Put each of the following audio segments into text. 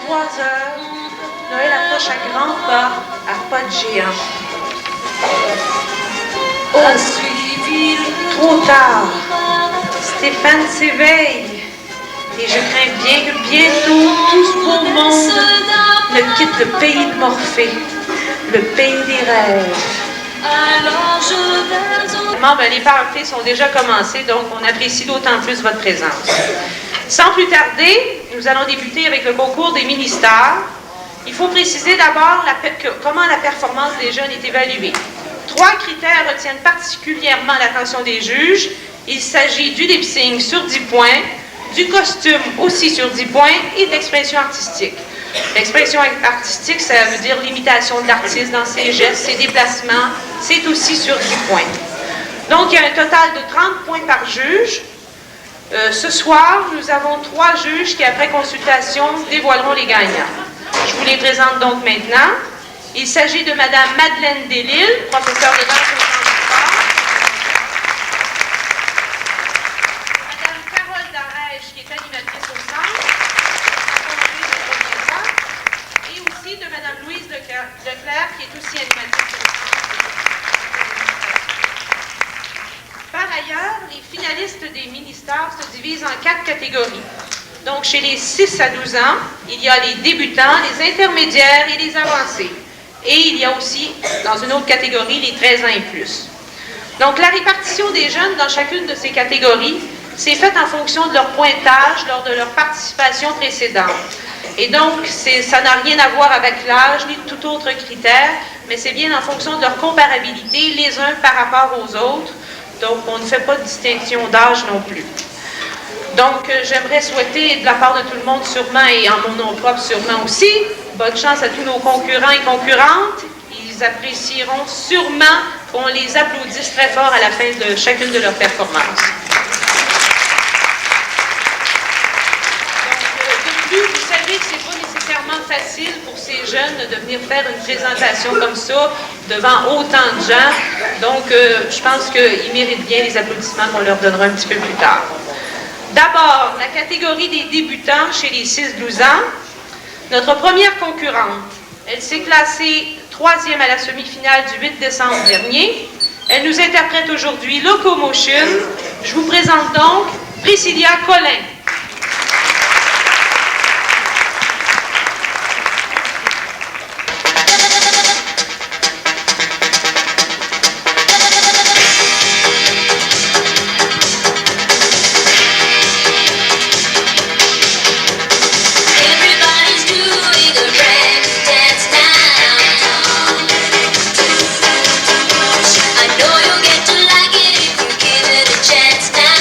23h, Noël approche à grands pas, à pas de géant. Oh, trop tard. Stéphane s'éveille. Et je crains bien que bientôt tout ce beau monde ne quitte le pays de Morphée, le pays des rêves. Les parties sont déjà commencées, donc on apprécie d'autant plus votre présence. Sans plus tarder, nous allons débuter avec le concours des mini-stars. Il faut préciser d'abord comment la performance des jeunes est évaluée. 3 critères retiennent particulièrement l'attention des juges. Il s'agit du lip-sync sur 10 points, du costume aussi sur 10 points et de l'expression artistique. L'expression artistique, ça veut dire l'imitation de l'artiste dans ses gestes, ses déplacements, c'est aussi sur 10 points. Donc, il y a un total de 30 points par juge. Ce soir, nous avons 3 juges qui, après consultation, dévoileront les gagnants. Je vous les présente donc maintenant. Il s'agit de Mme Madeleine Delisle, professeure de danse au Centre du Sport. Mme Carole Darèche, qui est animatrice au Centre. Et aussi de Mme Louise Leclerc, qui est aussi animatrice au Centre. Par ailleurs, les finalistes des mini-stars se divisent en 4 catégories. Donc, chez les 6 à 12 ans, il y a les débutants, les intermédiaires et les avancés. Et il y a aussi, dans une autre catégorie, les 13 ans et plus. Donc, la répartition des jeunes dans chacune de ces catégories, c'est faite en fonction de leur pointage lors de leur participation précédente. Et donc, ça n'a rien à voir avec l'âge ni tout autre critère, mais c'est bien en fonction de leur comparabilité les uns par rapport aux autres. Donc, on ne fait pas de distinction d'âge non plus. Donc, j'aimerais souhaiter de la part de tout le monde sûrement, et en mon nom propre sûrement aussi, bonne chance à tous nos concurrents et concurrentes. Ils apprécieront sûrement qu'on les applaudisse très fort à la fin de chacune de leurs performances. De plus, vous savez que ce n'est pas nécessairement facile pour ces jeunes de venir faire une présentation comme ça devant autant de gens. Donc, je pense qu'ils méritent bien les applaudissements qu'on leur donnera un petit peu plus tard. D'abord, la catégorie des débutants chez les 6-12 ans. Notre première concurrente, elle s'est classée 3e à la semi-finale du 8 décembre dernier. Elle nous interprète aujourd'hui Locomotion. Je vous présente donc Priscilla Collin. Chance now.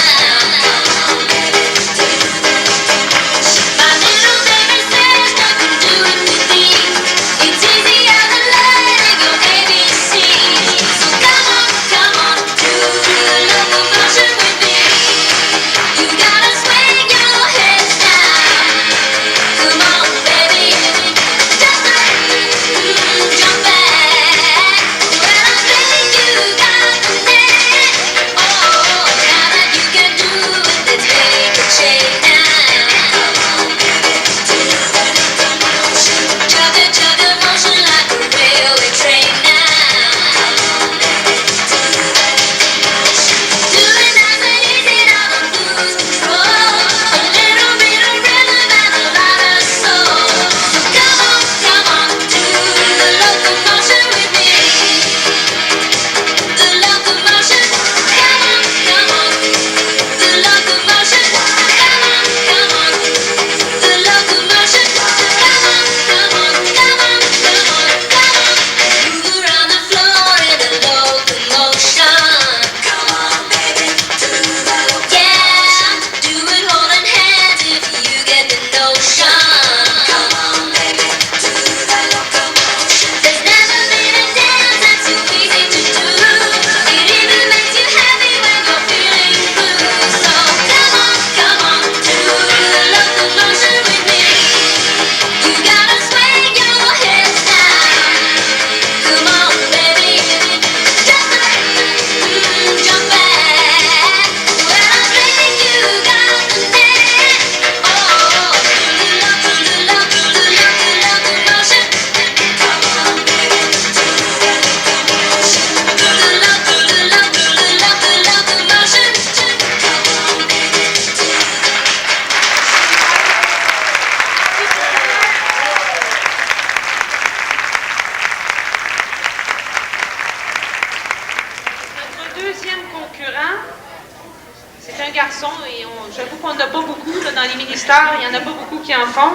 mini-stars, il n'y en a pas beaucoup qui en font.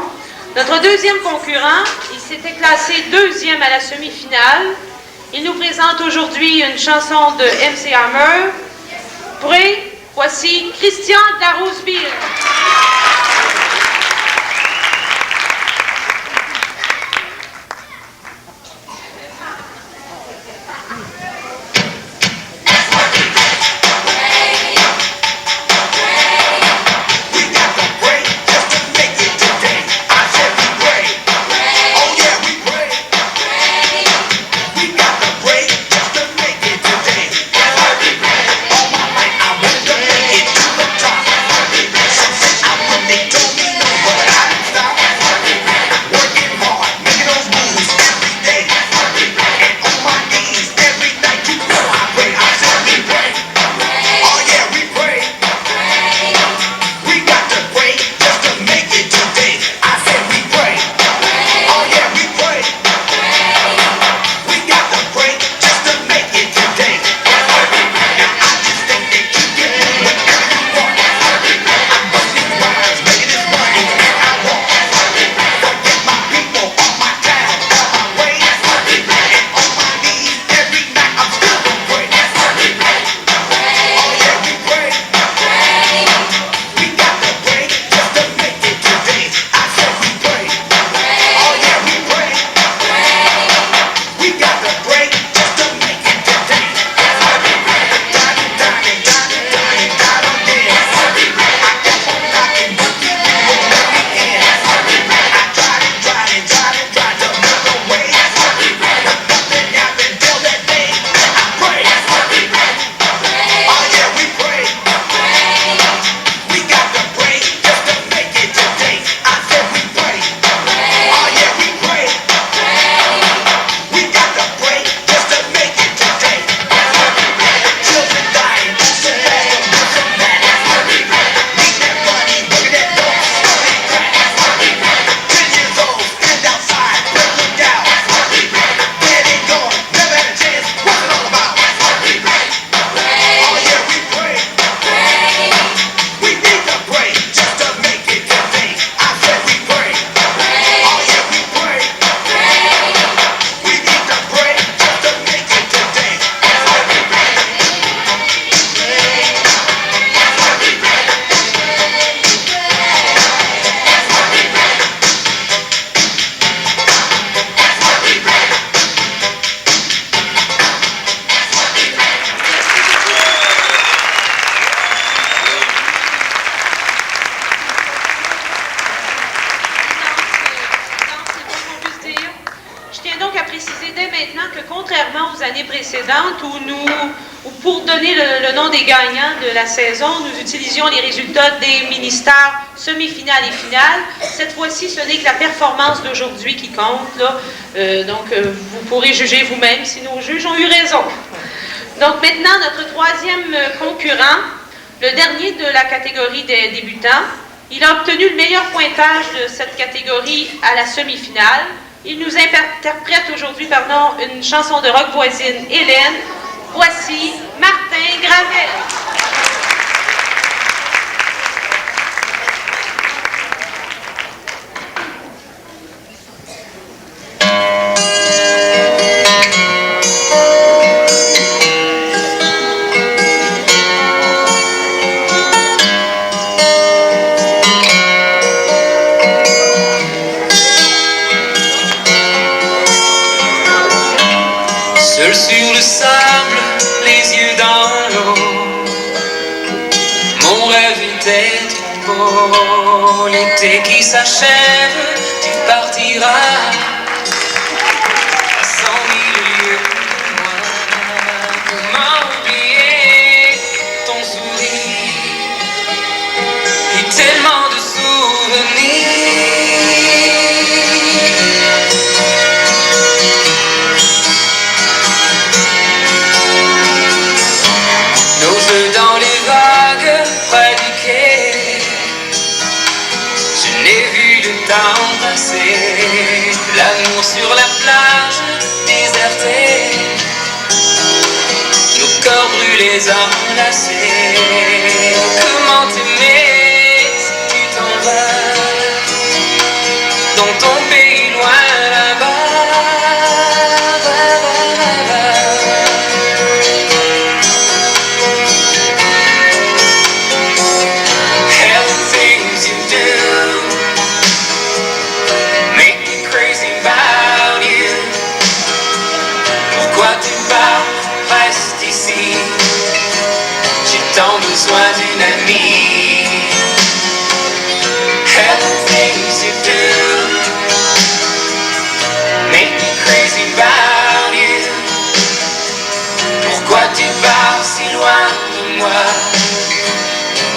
Notre deuxième concurrent, il s'était classé deuxième à la semi-finale. Il nous présente aujourd'hui une chanson de MC Hammer. Prêt? Voici Christian de la Roseville. Pour donner le nom des gagnants de la saison, nous utilisions les résultats des mini-stars semi-finales et finales. Cette fois-ci, ce n'est que la performance d'aujourd'hui qui compte. Là. Vous pourrez juger vous-même si nos juges ont eu raison. Donc maintenant, notre troisième concurrent, le dernier de la catégorie des débutants, il a obtenu le meilleur pointage de cette catégorie à la semi-finale. Il nous interprète aujourd'hui, une chanson de rock voisine, Hélène. Voici Martin Gravel. Seul sur le sable, les yeux dans l'eau, mon rêve était trop beau. L'été qui s'achève, tu partiras à 100 000 lieues de moi. Comment oublier ton sourire et tellement de souvenirs. Dans les vagues près du quai, je n'ai vu le temps passer. L'amour sur la plage désertée, nos corps brûlés enlacés. Comment t'aimer si tu t'en vas? dans ton pays loin là-bas. Hell, the things you do make me crazy about you. Pourquoi tu pars, reste ici, j'ai tant besoin d'une amie. Hell, the things you do make me crazy about you. Pourquoi tu pars si loin de moi,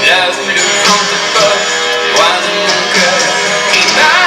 là où le vent te porte, loin de mon cœur qui bat.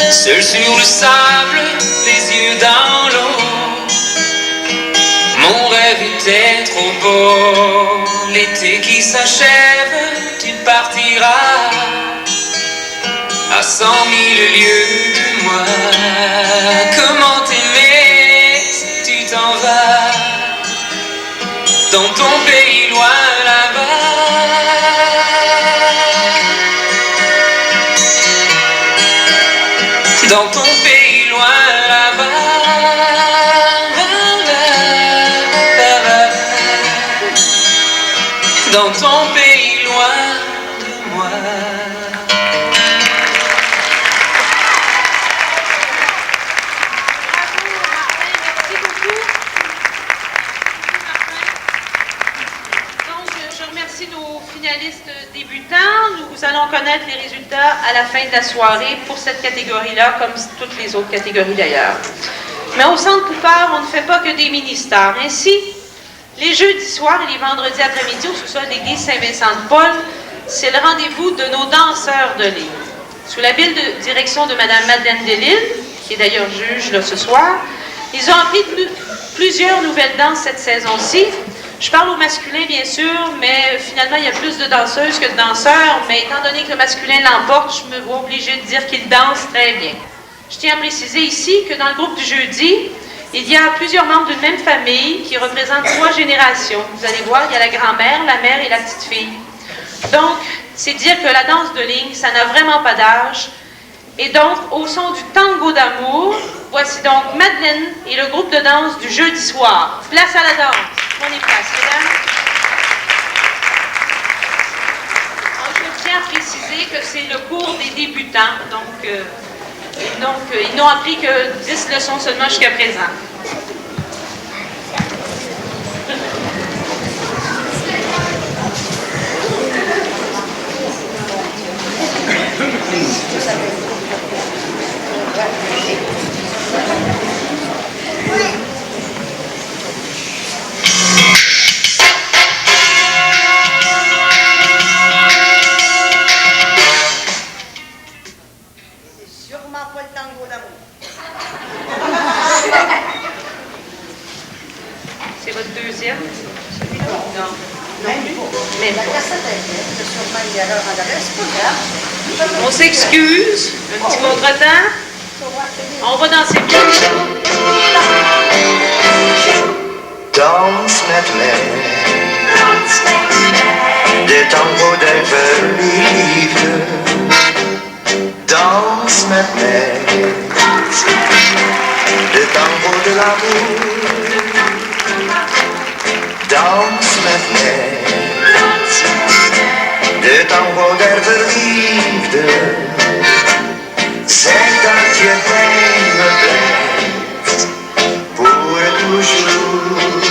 Seul sur le sable, les yeux dans l'eau, mon rêve était trop beau. L'été qui s'achève, tu partiras à 100 000 lieues de moi. Comment t'aimer si tu t'en vas dans ton pays loin là-bas? Dans ton pays loin là-bas, dans ton pays loin de moi. Merci beaucoup. Donc, je remercie nos finalistes débutants. Nous allons connaître les résultats à la fin de la soirée pour cette catégorie-là, comme toutes les autres catégories d'ailleurs. Mais au Centre Poupard, on ne fait pas que des mini-stars. Ainsi, les jeudis soirs et les vendredis après-midi au sous-sol de l'église Saint-Vincent-de-Paul, c'est le rendez-vous de nos danseurs de ligne. Sous la belle direction de Mme Madeleine Delisle, qui est d'ailleurs juge là, ce soir, ils ont appris plusieurs nouvelles danses cette saison-ci. Je parle au masculin, bien sûr, mais finalement, il y a plus de danseuses que de danseurs. Mais étant donné que le masculin l'emporte, je me vois obligée de dire qu'il danse très bien. Je tiens à préciser ici que dans le groupe du jeudi, il y a plusieurs membres d'une même famille qui représentent 3 générations. Vous allez voir, il y a la grand-mère, la mère et la petite-fille. Donc, c'est dire que la danse de ligne, ça n'a vraiment pas d'âge. Et donc, au son du tango d'amour, voici donc Madeleine et le groupe de danse du jeudi soir. Place à la danse. Prenez place, mesdames. Alors, je tiens à préciser que c'est le cours des débutants. Donc, ils n'ont appris que 10 leçons seulement jusqu'à présent. C'est votre deuxième? Celui-là? Non. Mais la cassette est faite, c'est sûrement une erreur en arrière, c'est pas grave. On s'excuse, un petit contretemps. On va danser bien. Dans met mij, de tango der verliefde. Dans met mij, de tango de l'amour. Dans met mij, de tango der verliefde. Zeg dat je bij me blijft, pour toujours.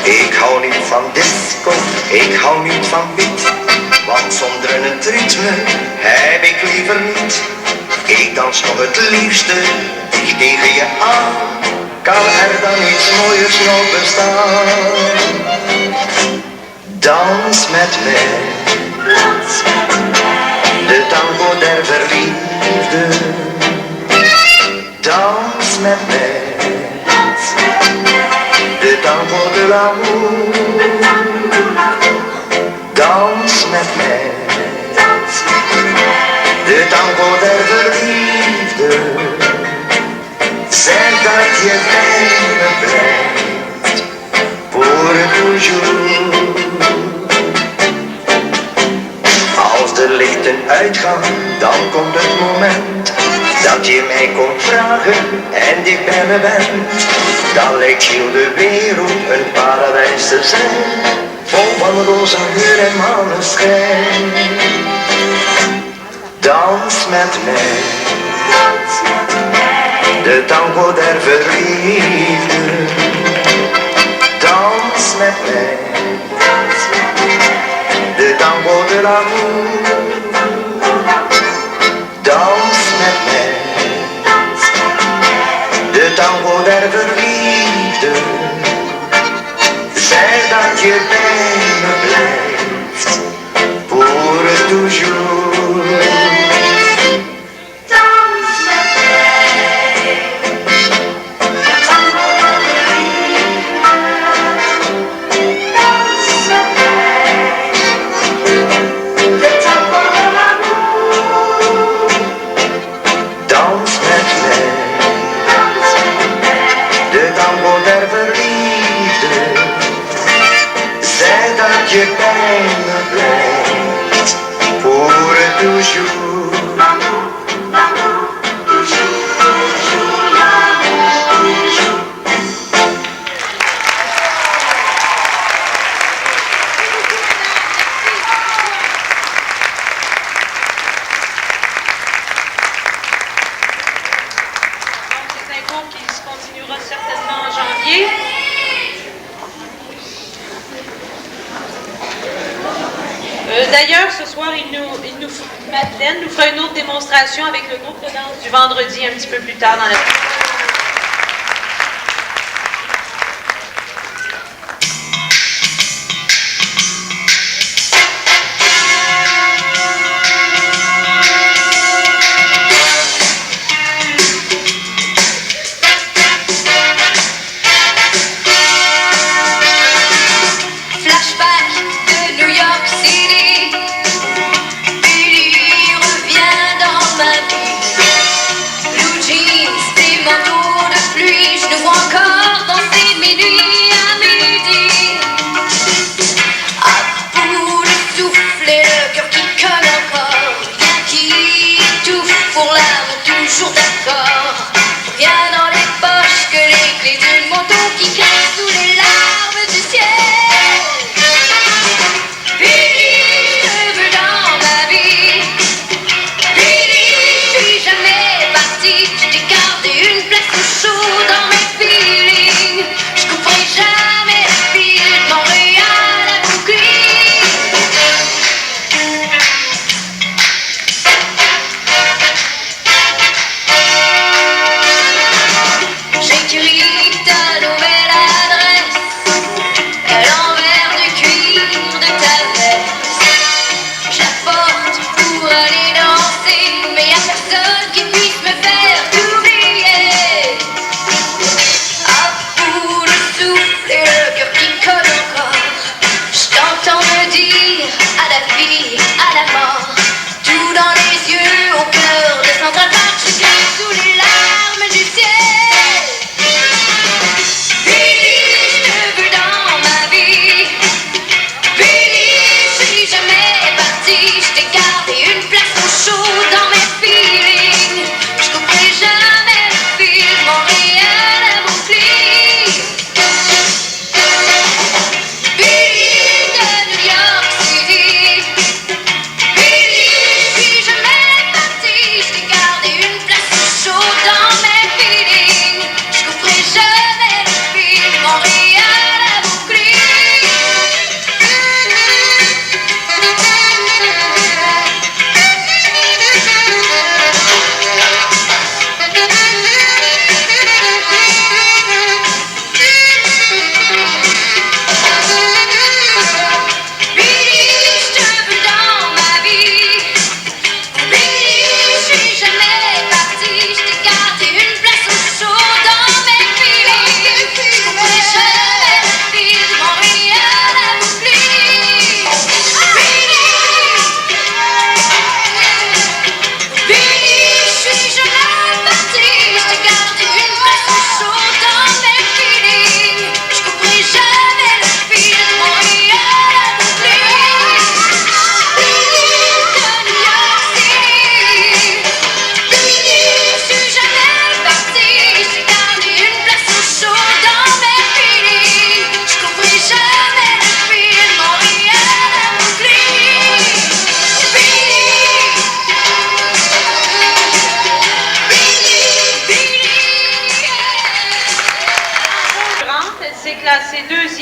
Ik hou niet van Ik hou niet van Piet, want zonder het ritme heb ik liever niet. Ik dans nog het liefste dicht tegen je aan. Kan er dan iets mooiers nog bestaan? Dans met mij, de tango der verliefden. Dans met mij, de tango de l'amour. Dans met mij, de tango der verliefden. Zeg dat je bij me blijft, pour toujours. Als de lichten uitgaan, dan komt het moment dat je mij komt vragen en dicht bij me bent. Dan lijkt heel de wereld een paradijs te zijn, vol van roze geur en maneschijn. Dans met mij, de tango der verliefden. Dans met mij, de tango de l'amour. Dans met mij, de tango der verliefden. Zeg dat je bij me blijft, pour toujours. Je bij me blijft, pour toujours. L'amour, l'amour, toujours, toujours, l'amour, toujours. C'est un cours qui se continuera certainement en janvier. D'ailleurs, ce soir, Madeleine nous fera une autre démonstration avec le groupe de danse du vendredi un petit peu plus tard dans la Blue jeans, des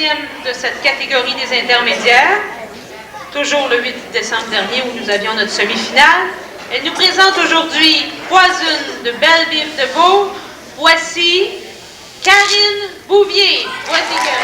deuxième de cette catégorie des intermédiaires, toujours le 8 décembre dernier où nous avions notre semi-finale. Elle nous présente aujourd'hui Poison de Belleville de Beau. Voici Karine Bouvier. Voici Karine.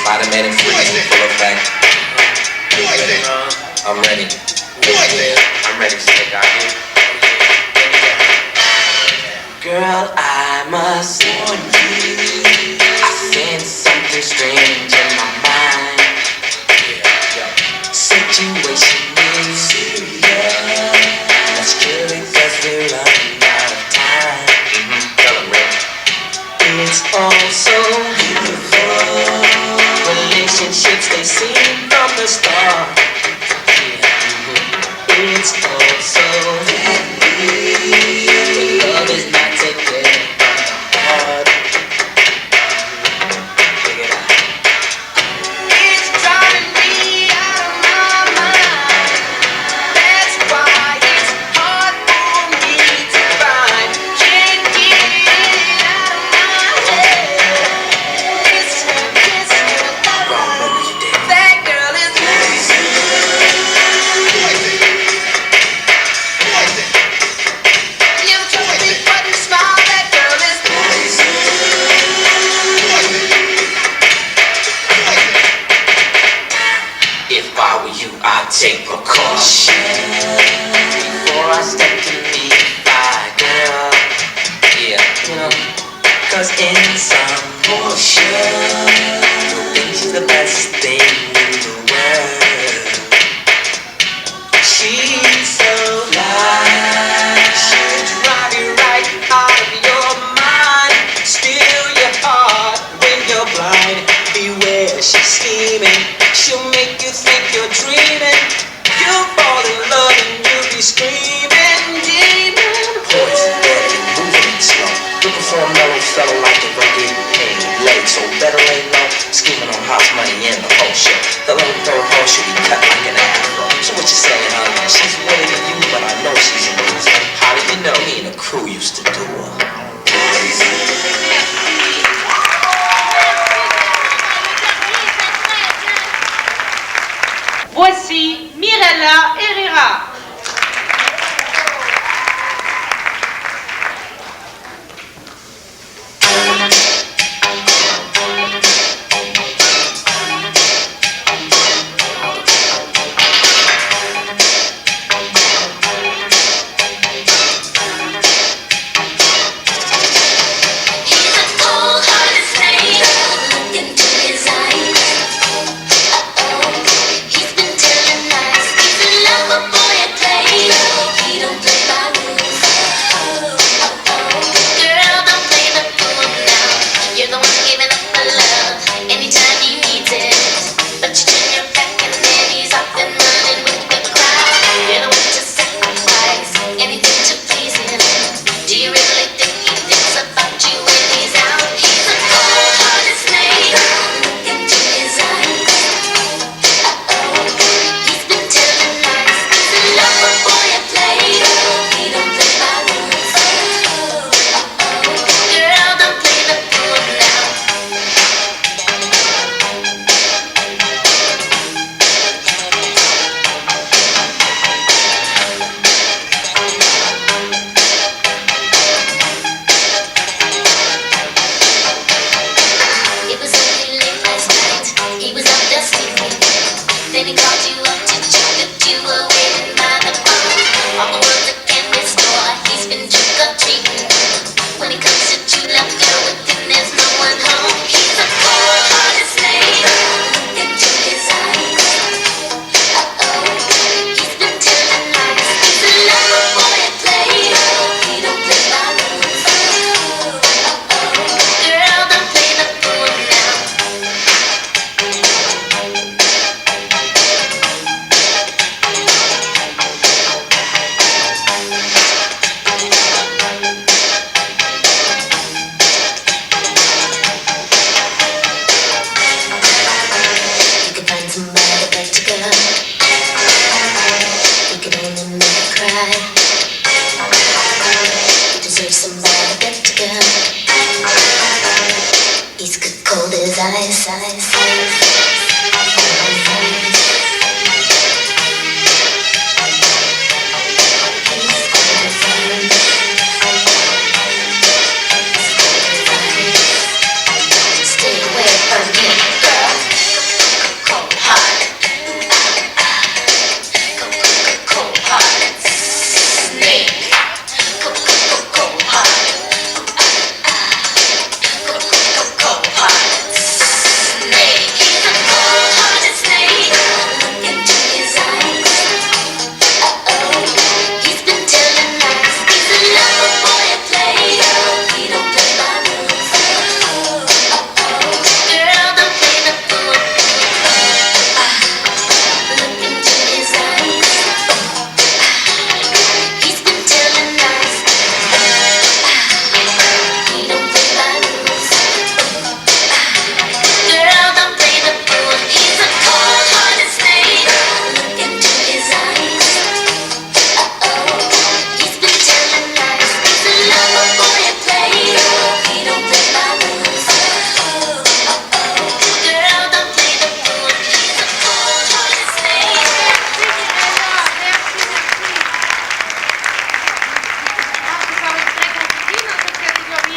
Spider-Man and Freeze, full effect. I'm ready. I'm ready to take out here. Girl, I must warn you, I sense something strange in my mind. Situation is serious. Let's kill it 'cause we're running out of time. Tell 'em, Rick. It's all so beautiful. Relationships, they seem from the start. It's all so happy. But love is not taken from the heart. Check it out.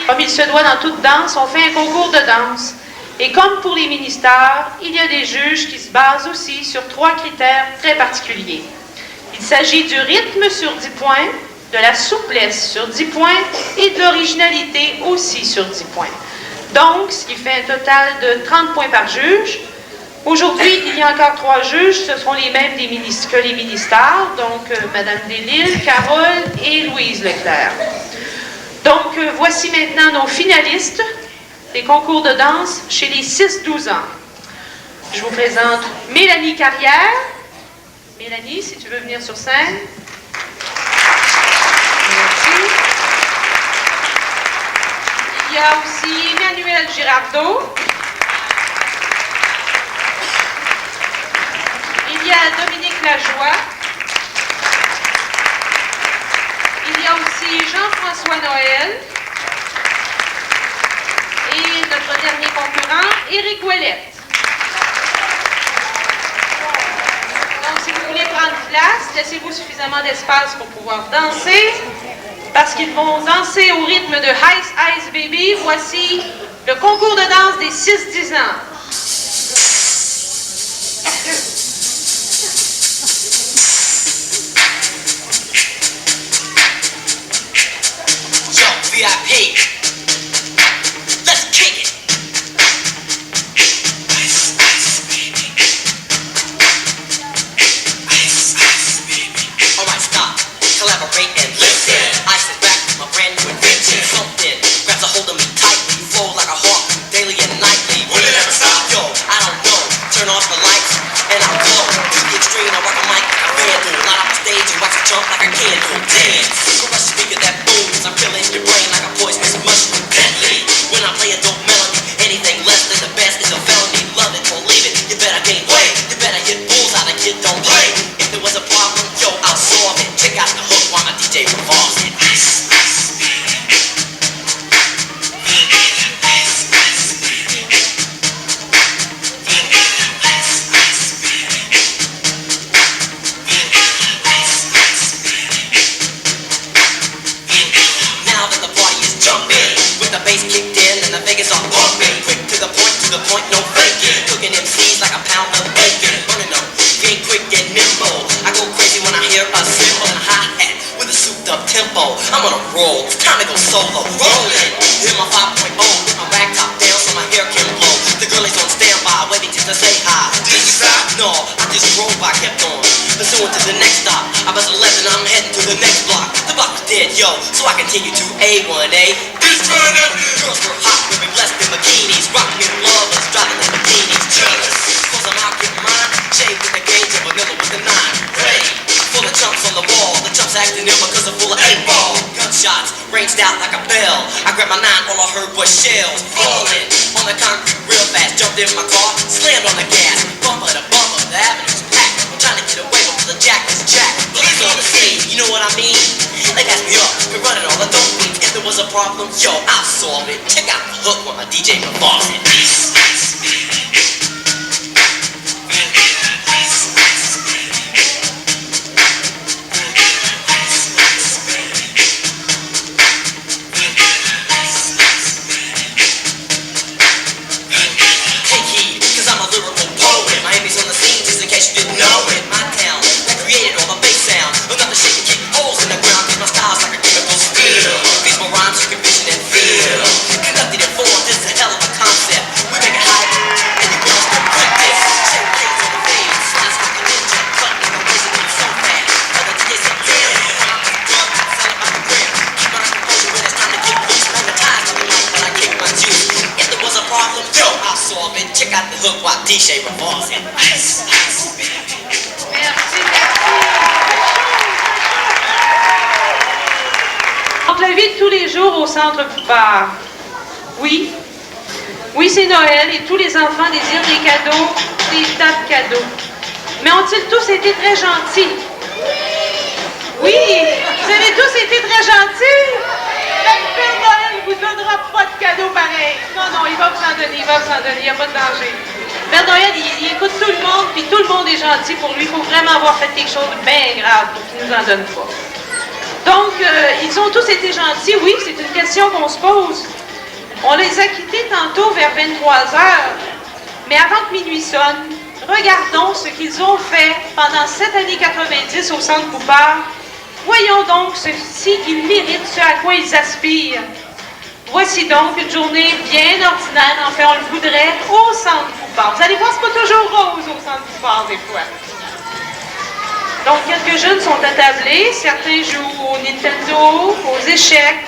Comme il se doit dans toute danse, on fait un concours de danse. Et comme pour les mini-stars, il y a des juges qui se basent aussi sur 3 critères très particuliers. Il s'agit du rythme sur 10 points, de la souplesse sur 10 points et de l'originalité aussi sur 10 points. Donc, ce qui fait un total de 30 points par juge. Aujourd'hui, il y a encore 3 juges, ce seront les mêmes que les mini-stars, donc Madame Delisle, Carole et Louise Leclerc. Donc, voici maintenant nos finalistes des concours de danse chez les 6-12 ans. Je vous présente Mélanie Carrière. Mélanie, si tu veux venir sur scène. Merci. Il y a aussi Emmanuel Girardeau. Il y a Dominique Lajoie. Il y a aussi Jean-François Noël. Et notre dernier concurrent, Éric Ouellette. Donc, si vous voulez prendre place, laissez-vous suffisamment d'espace pour pouvoir danser, parce qu'ils vont danser au rythme de Ice Ice Baby. Voici le concours de danse des 6-10 ans. VIP. Let's kick it. Ice, ice, baby. Ice, ice, baby. Alright, stop. Collaborate and listen. Ice is back with my brand new invention. Something grabs a hold of me tightly. Flow like a hawk daily and nightly. Will it ever stop? Yo, I don't know. Turn off the lights and I'll glow. To the extreme, I rock a mic like a vandal. Light up the stage and watch it jump like a candle. Dance. Crush the speaker that booms. I'm killing your brain like a poisonous mushroom. Deadly. When I play a dope melody, anything less than the best is a felony. Love it or leave it. You better gain weight. You better hit bulls out of kid, don't play. If there was a problem, yo, I'll solve it. Check out the hook while my DJ revolves it. Ice, ice, baby. Ice, ice, baby. Ice, ice, baby. Ice, ice, baby. Now that the party is jumping, with the bass kicked in and the Vegas are bumping, quick to the point, no faking. Cooking MCs like a pound of bacon, burning them, being quick and nimble. I go crazy when I hear a cymbal and a hi-hat with a souped-up tempo. I'm on a roll, it's time to go solo. Rolling, hit my 5.0, with my rag top down so my hair can blow. The girlies on standby, waiting just to say hi. Did you stop? No, I just drove by, kept on. Pursuing to the next stop. I was 11, I'm heading to the next block. The block was dead, yo, so I continued to A1A. This runner. Girls were hot, wearing less than bikinis. Rockin' lovers, driving Lamborghinis. Jealous, cause I'm out getting mine. Shaved with the gauge of vanilla with the 9. Ready, full of chumps on the wall. The chumps acting ill because I'm full of 8-ball. Gunshots ranged out like a bell. I grabbed my 9, all I heard was shells falling on the concrete real fast. Jumped in my car, slammed on the gas. Bumper to bumper, the avenue's packed. I'm trying to get away, but the jack is jacked. Police on the scene, you know what I mean? They got me up, been running all the dope beats. If there was a problem, yo, I'll solve it. Check out the hook while my DJ revolves it. off the filth, I'll solve it. Check out the hook while D-Shape performs it. Ice, ice, baby. Merci, Donc, la vie de tous les jours au Centre Poupard. Oui, c'est Noël et tous les enfants désirent des cadeaux, des tas de cadeaux. Mais ont-ils tous été très gentils? Oui, vous avez tous été très gentils? Le Père Noël ne vous donnera pas de cadeaux pareils. Non, il va vous en donner, il n'y a pas de danger. Père Noël, il écoute tout le monde, puis tout le monde est gentil pour lui. Il faut vraiment avoir fait quelque chose de bien grave pour qu'il ne nous en donne pas. Donc, ils ont tous été gentils, oui, c'est une question qu'on se pose. On les a quittés tantôt vers 23h, mais avant que minuit sonne, regardons ce qu'ils ont fait pendant cette année 90 au Centre Poupard. Voyons donc si ils méritent ce à quoi ils aspirent. Voici donc une journée bien ordinaire, enfin on le voudrait, au Centre Poupard. Vous allez voir, c'est pas toujours rose au Centre Poupard des fois. Donc, quelques jeunes sont attablés, certains jouent au Nintendo, aux échecs,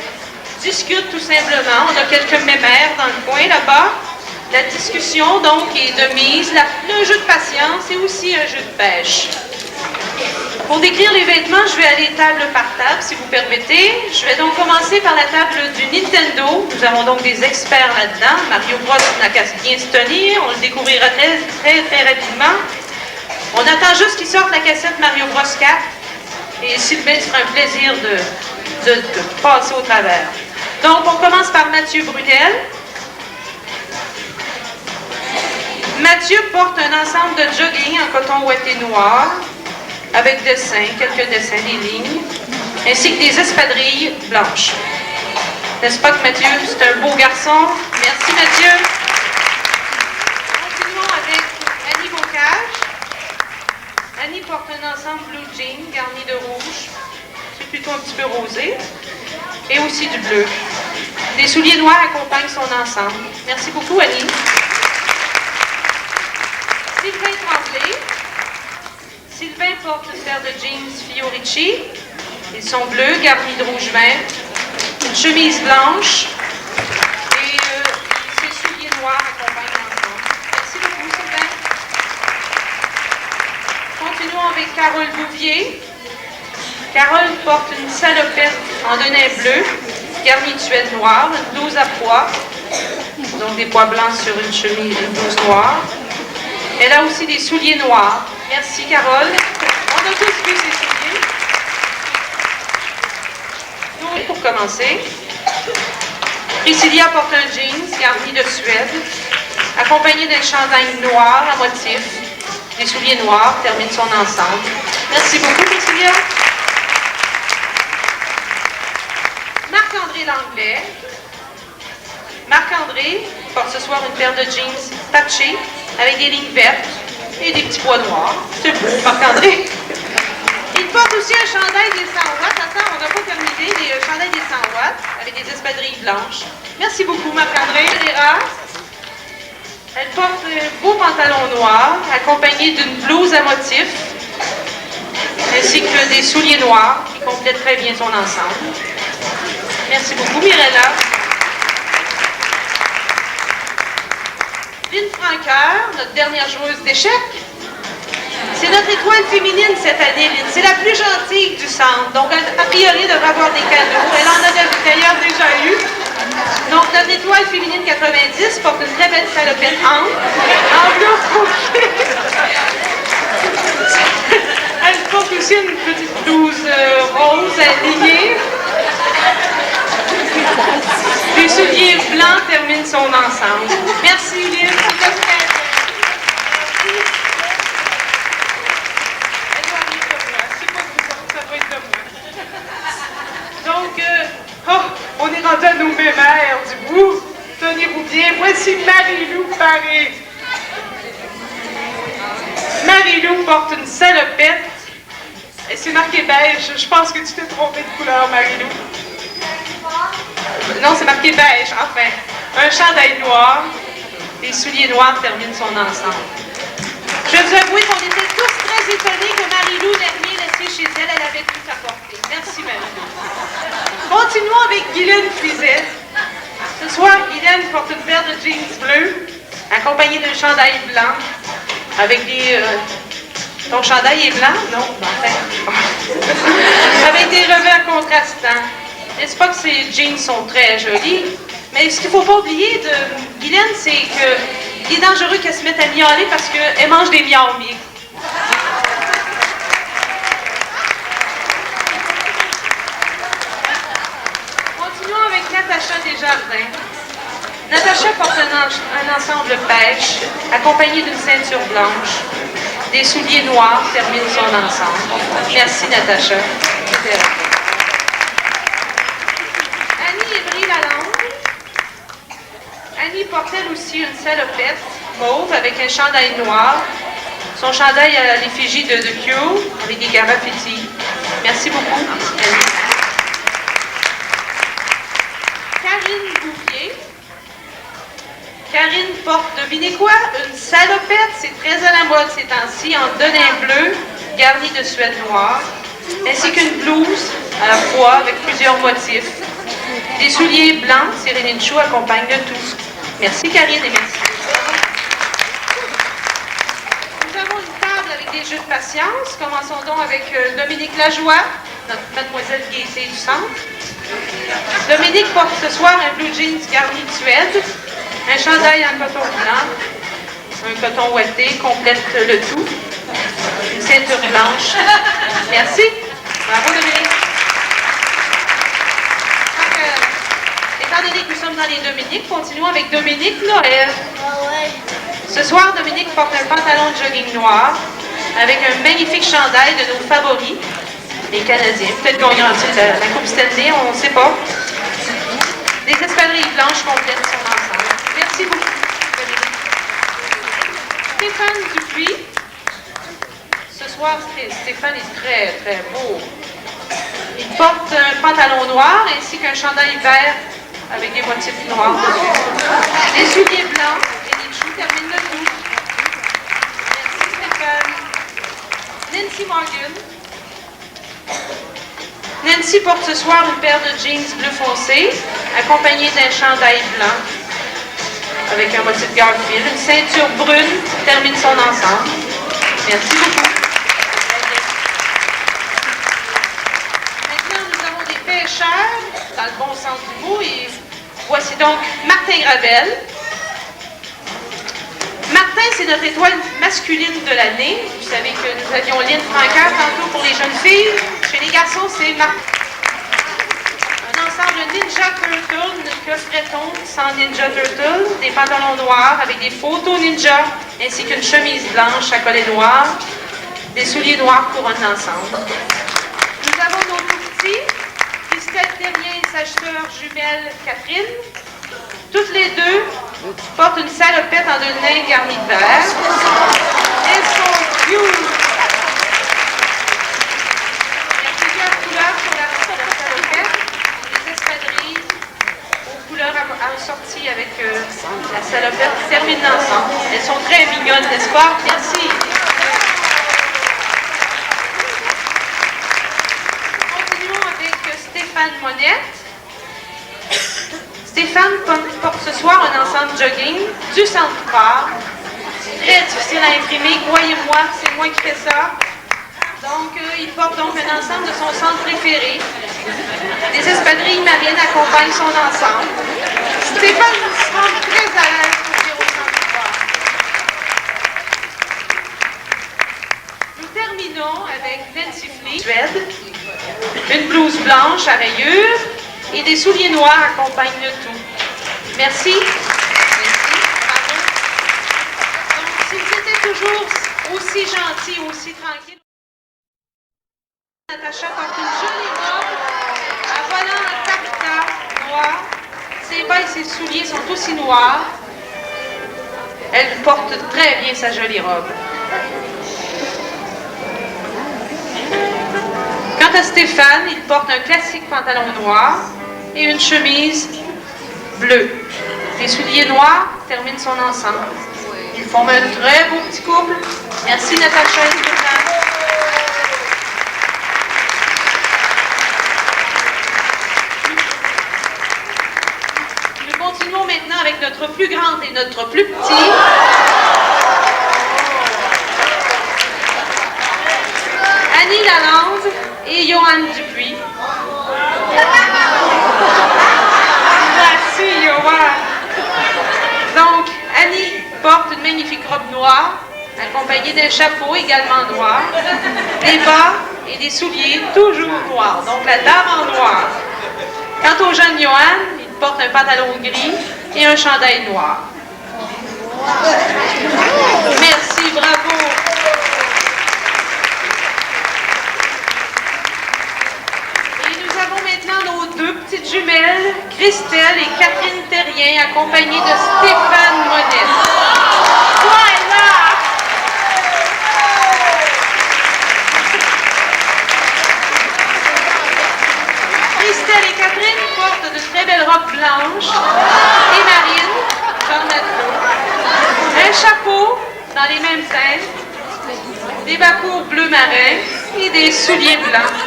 discutent tout simplement. On a quelques mémères dans le coin là-bas. La discussion, donc, est de mise. Le jeu de patience et aussi un jeu de pêche. Pour décrire les vêtements, je vais aller table par table, si vous permettez. Je vais donc commencer par la table du Nintendo. Nous avons donc des experts là-dedans. Mario Bros n'a qu'à bien se tenir. On le découvrira très rapidement. On attend juste qu'il sorte la cassette Mario Bros 4 et Sylvain se fera un plaisir de passer au travers. Donc, on commence par Mathieu Brunel. Mathieu porte un ensemble de jogging en coton ouaté noir avec dessins, quelques dessins, des lignes, ainsi que des espadrilles blanches. N'est-ce pas que Mathieu, c'est un beau garçon? Merci Mathieu. Continuons avec Annie Bocage. Annie porte un ensemble blue jean garni de rouge, c'est plutôt un petit peu rosé, et aussi du bleu. Des souliers noirs accompagnent son ensemble. Merci beaucoup Annie. Sylvain Tremblay. Sylvain porte une paire de jeans Fiorici. Ils sont bleus, garnis de rouge vin, une chemise blanche, et ses souliers noirs accompagnent l'ensemble. Merci beaucoup Sylvain. Continuons avec Carole Bouvier. Carole porte une salopette en denim bleu, garnie de suède noire, une blouse à pois, donc des pois blancs sur une chemise, une blouse noire. Elle a aussi des souliers noirs. Merci Carole. On a tous vu ces souliers. Donc, pour commencer, Priscilla porte un jeans garni de suède, accompagné d'un chandail noir à motif. Des souliers noirs terminent son ensemble. Merci beaucoup, Priscilla. Marc-André Langlais. Marc-André porte ce soir une paire de jeans patchés avec des lignes vertes et des petits pois noirs. C'est beau, Marc-André. Il porte aussi un chandail des 100 watts. Attends, on n'a pas terminé. Des chandails des 100 watts avec des espadrilles blanches. Merci beaucoup, Marc-André. Elle porte un beau pantalon noir, accompagné d'une blouse à motif, ainsi que des souliers noirs qui complètent très bien son ensemble. Merci beaucoup, Mirella. Lynn Franqueur, notre dernière joueuse d'échecs. C'est notre étoile féminine cette année, Lynn. C'est la plus gentille du centre. Donc, a priori, elle devrait avoir des cadeaux. Elle en a d'ailleurs déjà eu. Donc, notre étoile féminine 90 porte une très belle salopette en bleu rouge. Elle porte aussi une petite blouse rose alignée. Des souliers blancs terminent son ensemble. Merci, Lynn. Elle doit venir de moi. Je sais pas que ça doit être de moi. Donc, on est rendu à nos mémères du bout. Tenez-vous bien. Voici Marie-Lou Paré. Marie-Lou porte une salopette. Et c'est marqué beige. Je pense que tu t'es trompée de couleur, Marie-Lou. Non, c'est marqué beige, enfin. Un chandail noir, des souliers noirs terminent son ensemble. Je vais vous avouer qu'on était tous très étonnés que Marie-Lou n'ait rien laissé chez elle. Elle avait tout apporté. Merci, Marie-Lou. Continuons avec Guylaine Fizet. Ce soir, Guylaine porte une paire de jeans bleus, accompagnée d'un chandail blanc, avec des... ton chandail est blanc? Non? Enfin... avec des revers contrastants. N'est-ce pas que ces jeans sont très jolis? Mais ce qu'il ne faut pas oublier de Guylaine, c'est qu'il est dangereux qu'elle se mette à miauler parce qu'elle mange des miaoumis. Continuons avec Natacha Desjardins. Natacha porte un ensemble beige, accompagné d'une ceinture blanche. Des souliers noirs terminent son ensemble. Merci, Natacha. Annie Évry-Lalonde. Annie porte elle aussi une salopette mauve avec un chandail noir. Son chandail à l'effigie de The Cure avec des graffitis. Merci beaucoup, Annie. Karine Bouvier. Karine porte, devinez quoi? Une salopette, c'est très à la mode ces temps-ci, en denim bleu, garnie de suède noire, ainsi qu'une blouse à la fois avec plusieurs motifs. Des souliers blancs, Céline Chou accompagne le tout. Merci Karine et merci. Nous avons une table avec des jeux de patience. Commençons donc avec Dominique Lajoie, notre mademoiselle Gaieté du centre. Dominique porte ce soir un blue jeans garni de suède, un chandail en coton blanc, un coton ouaté complète le tout, une ceinture blanche. Merci. Bravo Dominique. Étant donné que nous sommes dans les Dominiques, continuons avec Dominique Noël. Ce soir, Dominique porte un pantalon de jogging noir avec un magnifique chandail de nos favoris, les Canadiens. Peut-être qu'on gagnera la Coupe Stanley, on ne sait pas. Des espadrilles blanches complètent son ensemble. Merci beaucoup, Dominique. Stéphane Dupuis. Ce soir, Stéphane est très, très beau. Il porte un pantalon noir ainsi qu'un chandail vert avec des motifs noirs dessus. Des souliers blancs et des choux terminent le tout. Merci Stéphane. Nancy Morgan. Nancy porte ce soir une paire de jeans bleu foncé, accompagnée d'un chandail blanc avec un motif Garfield. Une ceinture brune termine son ensemble. Merci beaucoup. Maintenant, nous avons des pêcheurs, dans le bon sens du mot, et voici donc Martin Gravel. Martin, c'est notre étoile masculine de l'année. Vous savez que nous avions Lynn Francaire tantôt pour les jeunes filles. Chez les garçons, c'est Martin. Un ensemble Ninja Turtle, que ferait-on sans Ninja Turtle? Des pantalons noirs avec des photos ninja, ainsi qu'une chemise blanche à collet noir, des souliers noirs couronnent l'ensemble. Nous avons nos tout petits, Christelle Terrien et sa sœur jumelle Catherine. Toutes les deux portent une salopette en deux nains garnie de vert. Elles sont cute. Il y a plusieurs couleurs sur la salopette. Des espadrilles aux couleurs assorties avec la salopette qui terminent ensemble. Elles sont très mignonnes, n'est-ce pas? Merci. Continuons avec Stéphane Monette. Stéphane porte ce soir un ensemble jogging du Centre-Port. Très difficile à imprimer, croyez-moi, c'est moi qui fais ça. Donc, il porte donc un ensemble de son centre préféré. Des espadrilles marines accompagnent son ensemble. Stéphane se semble très à l'aise pour venir au Centre-Port. Nous terminons avec Nancy Flea, Suède. Une blouse blanche à rayures et des souliers noirs accompagnent le tout. Merci. Merci. Bravo. Donc, si vous étiez toujours aussi gentil, aussi tranquille, Natacha porte une jolie robe à volant en taffetas noir. Ses bas et ses souliers sont aussi noirs. Elle porte très bien sa jolie robe. Quant à Stéphane, il porte un classique pantalon noir et une chemise bleue. Les souliers noirs terminent son ensemble. Ils forment un très beau petit couple. Merci Natacha et Stéphane. Nous continuons maintenant avec notre plus grande et notre plus petit. Annie Lalande et Johan Dupuis. Merci, Johan. Donc, Annie porte une magnifique robe noire, accompagnée d'un chapeau également noir, des bas et des souliers toujours noirs, donc la dame en noir. Quant au jeune Johan, il porte un pantalon gris et un chandail noir. Merci, bravo. Et nous avons maintenant nos deux petites jumelles, Christelle et Catherine Terrien, accompagnées de Stéphane Monette. Voilà! Christelle et Catherine portent de très belles robes blanches et marines, comme matelot, un chapeau dans les mêmes teintes, des bas-cours bleu marin et des souliers blancs.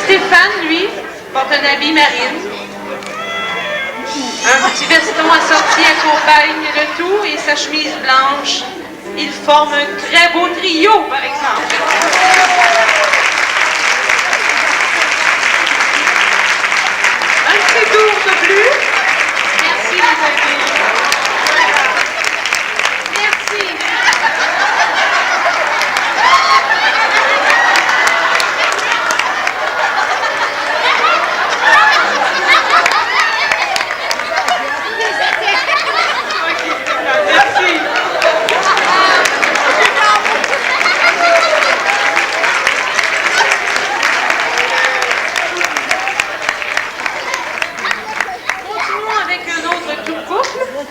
Stéphane, lui, porte un habit marine. Un petit veston assorti accompagne le tout et sa chemise blanche. Ils forment un très beau trio, par exemple. Un petit tour de plus. Merci, les amis. Merci.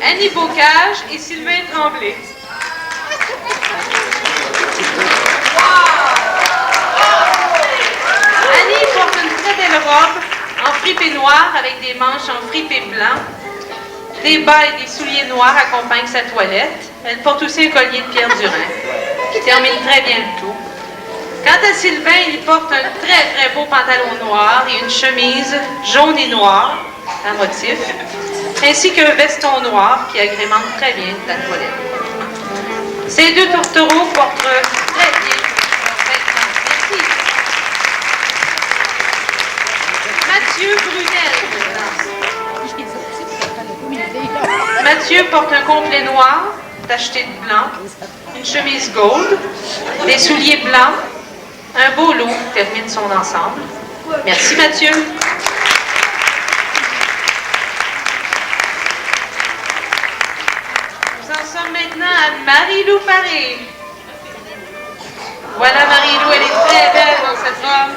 Annie Bocage et Sylvain Tremblay. Annie porte une très belle robe en fripé noir avec des manches en fripé blanc. Des bas et des souliers noirs accompagnent sa toilette. Elle porte aussi un collier de Pierre Durin qui termine très bien le tout. Quant à Sylvain, il porte un très beau pantalon noir et une chemise jaune et noire à motif, ainsi qu'un veston noir qui agrémente très bien la toilette. Ces deux tourtereaux portent très bien leurs vêtements. Merci. Mathieu Brunel. Mathieu porte un complet noir, tacheté de blanc, une chemise gold, des souliers blancs, un beau lot termine son ensemble. Merci Mathieu. Maintenant à Marie-Lou Paré. Voilà Marie-Lou, elle est très belle dans cette robe.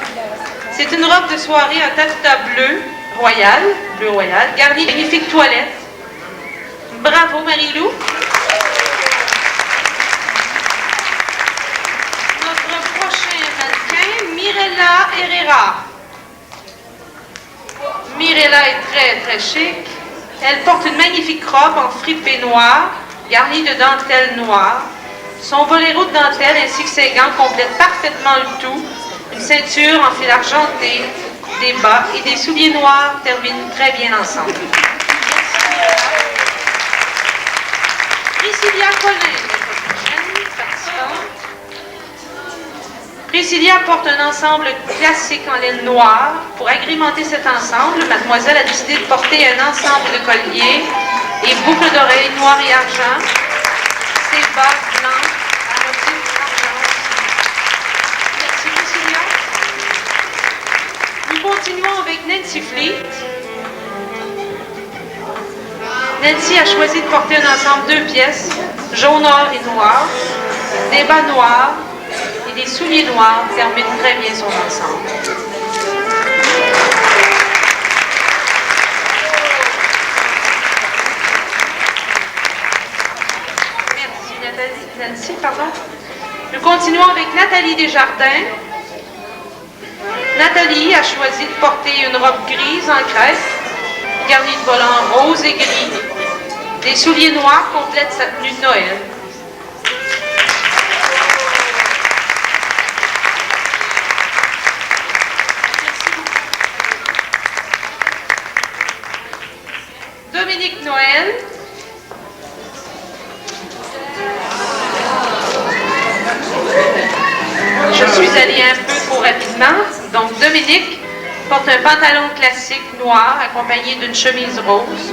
C'est une robe de soirée en taffetas bleu royal, garnie de magnifiques toilettes. Bravo Marie-Lou. Notre prochain mannequin, Mirella Herrera. Mirella est très chic. Elle porte une magnifique robe en fripé noir, garni de dentelle noire. Son boléro de dentelle ainsi que ses gants complètent parfaitement le tout. Une ceinture en fil argenté, des bas et des souliers noirs terminent très bien ensemble. Priscilla Collin, notre prochaine participante. Priscilla porte un ensemble classique en laine noire. Pour agrémenter cet ensemble, mademoiselle a décidé de porter un ensemble de colliers et boucles d'oreilles noires et argent, ses bas blancs à motif argent. Merci Priscilla. Nous continuons avec Nancy Fleet. Nancy a choisi de porter un ensemble de 2 pièces, jaune, or et noir, des bas noirs et des souliers noirs terminent très bien son ensemble. Nancy, pardon. Nous continuons avec Nathalie Desjardins. Nathalie a choisi de porter une robe grise en crêpe, garnie de volants rose et gris. Des souliers noirs complètent sa tenue de Noël. De Dominique Noël. Je suis allée un peu trop rapidement. Donc, Dominique porte un pantalon classique noir accompagné d'une chemise rose.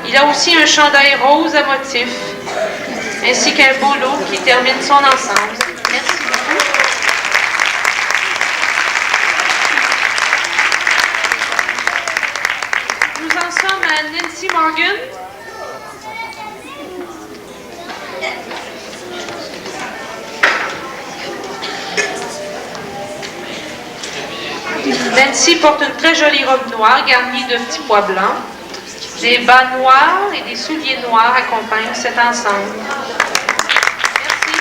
Il a aussi un chandail rose à motif, ainsi qu'un bolo qui termine son ensemble. Merci beaucoup. Nous en sommes à Nancy Morgan. Nancy porte une très jolie robe noire garnie de petits pois blancs. Des bas noirs et des souliers noirs accompagnent cet ensemble. Merci.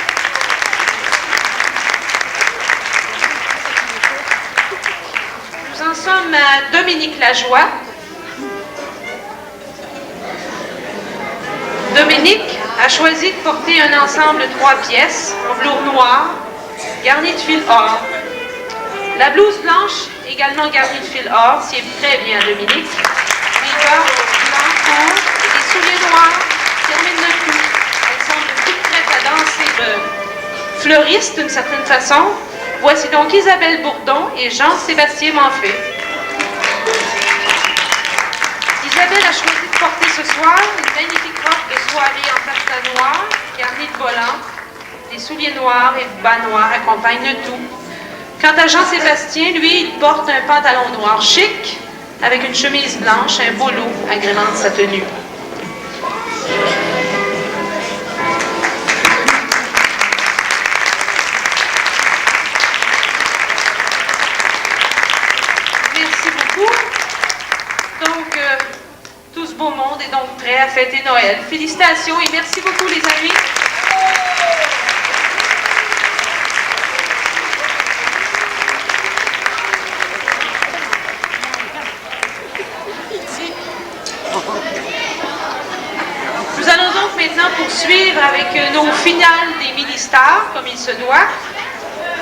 Nous en sommes à Dominique Lajoie. Dominique a choisi de porter un ensemble de 3 pièces en velours noir garni de fil or. La blouse blanche, également garnie de fil or, sied très bien à Dominique. Les bas blancs courts et des souliers noirs terminent le tout. Elles semblent toutes prêtes à danser fleuriste d'une certaine façon. Voici donc Isabelle Bourdon et Jean-Sébastien Manfait. Isabelle a choisi de porter ce soir une magnifique robe de soirée en taffetas noir, garnie de volants. Des souliers noirs et de bas noirs accompagnent le tout. Quant à Jean-Sébastien, lui, il porte un pantalon noir chic, avec une chemise blanche, un bolo agrémente sa tenue. Merci beaucoup. Donc, tout ce beau monde est donc prêt à fêter Noël. Félicitations et merci beaucoup, les amis. Nous allons donc maintenant poursuivre avec nos finales des mini-stars, comme il se doit.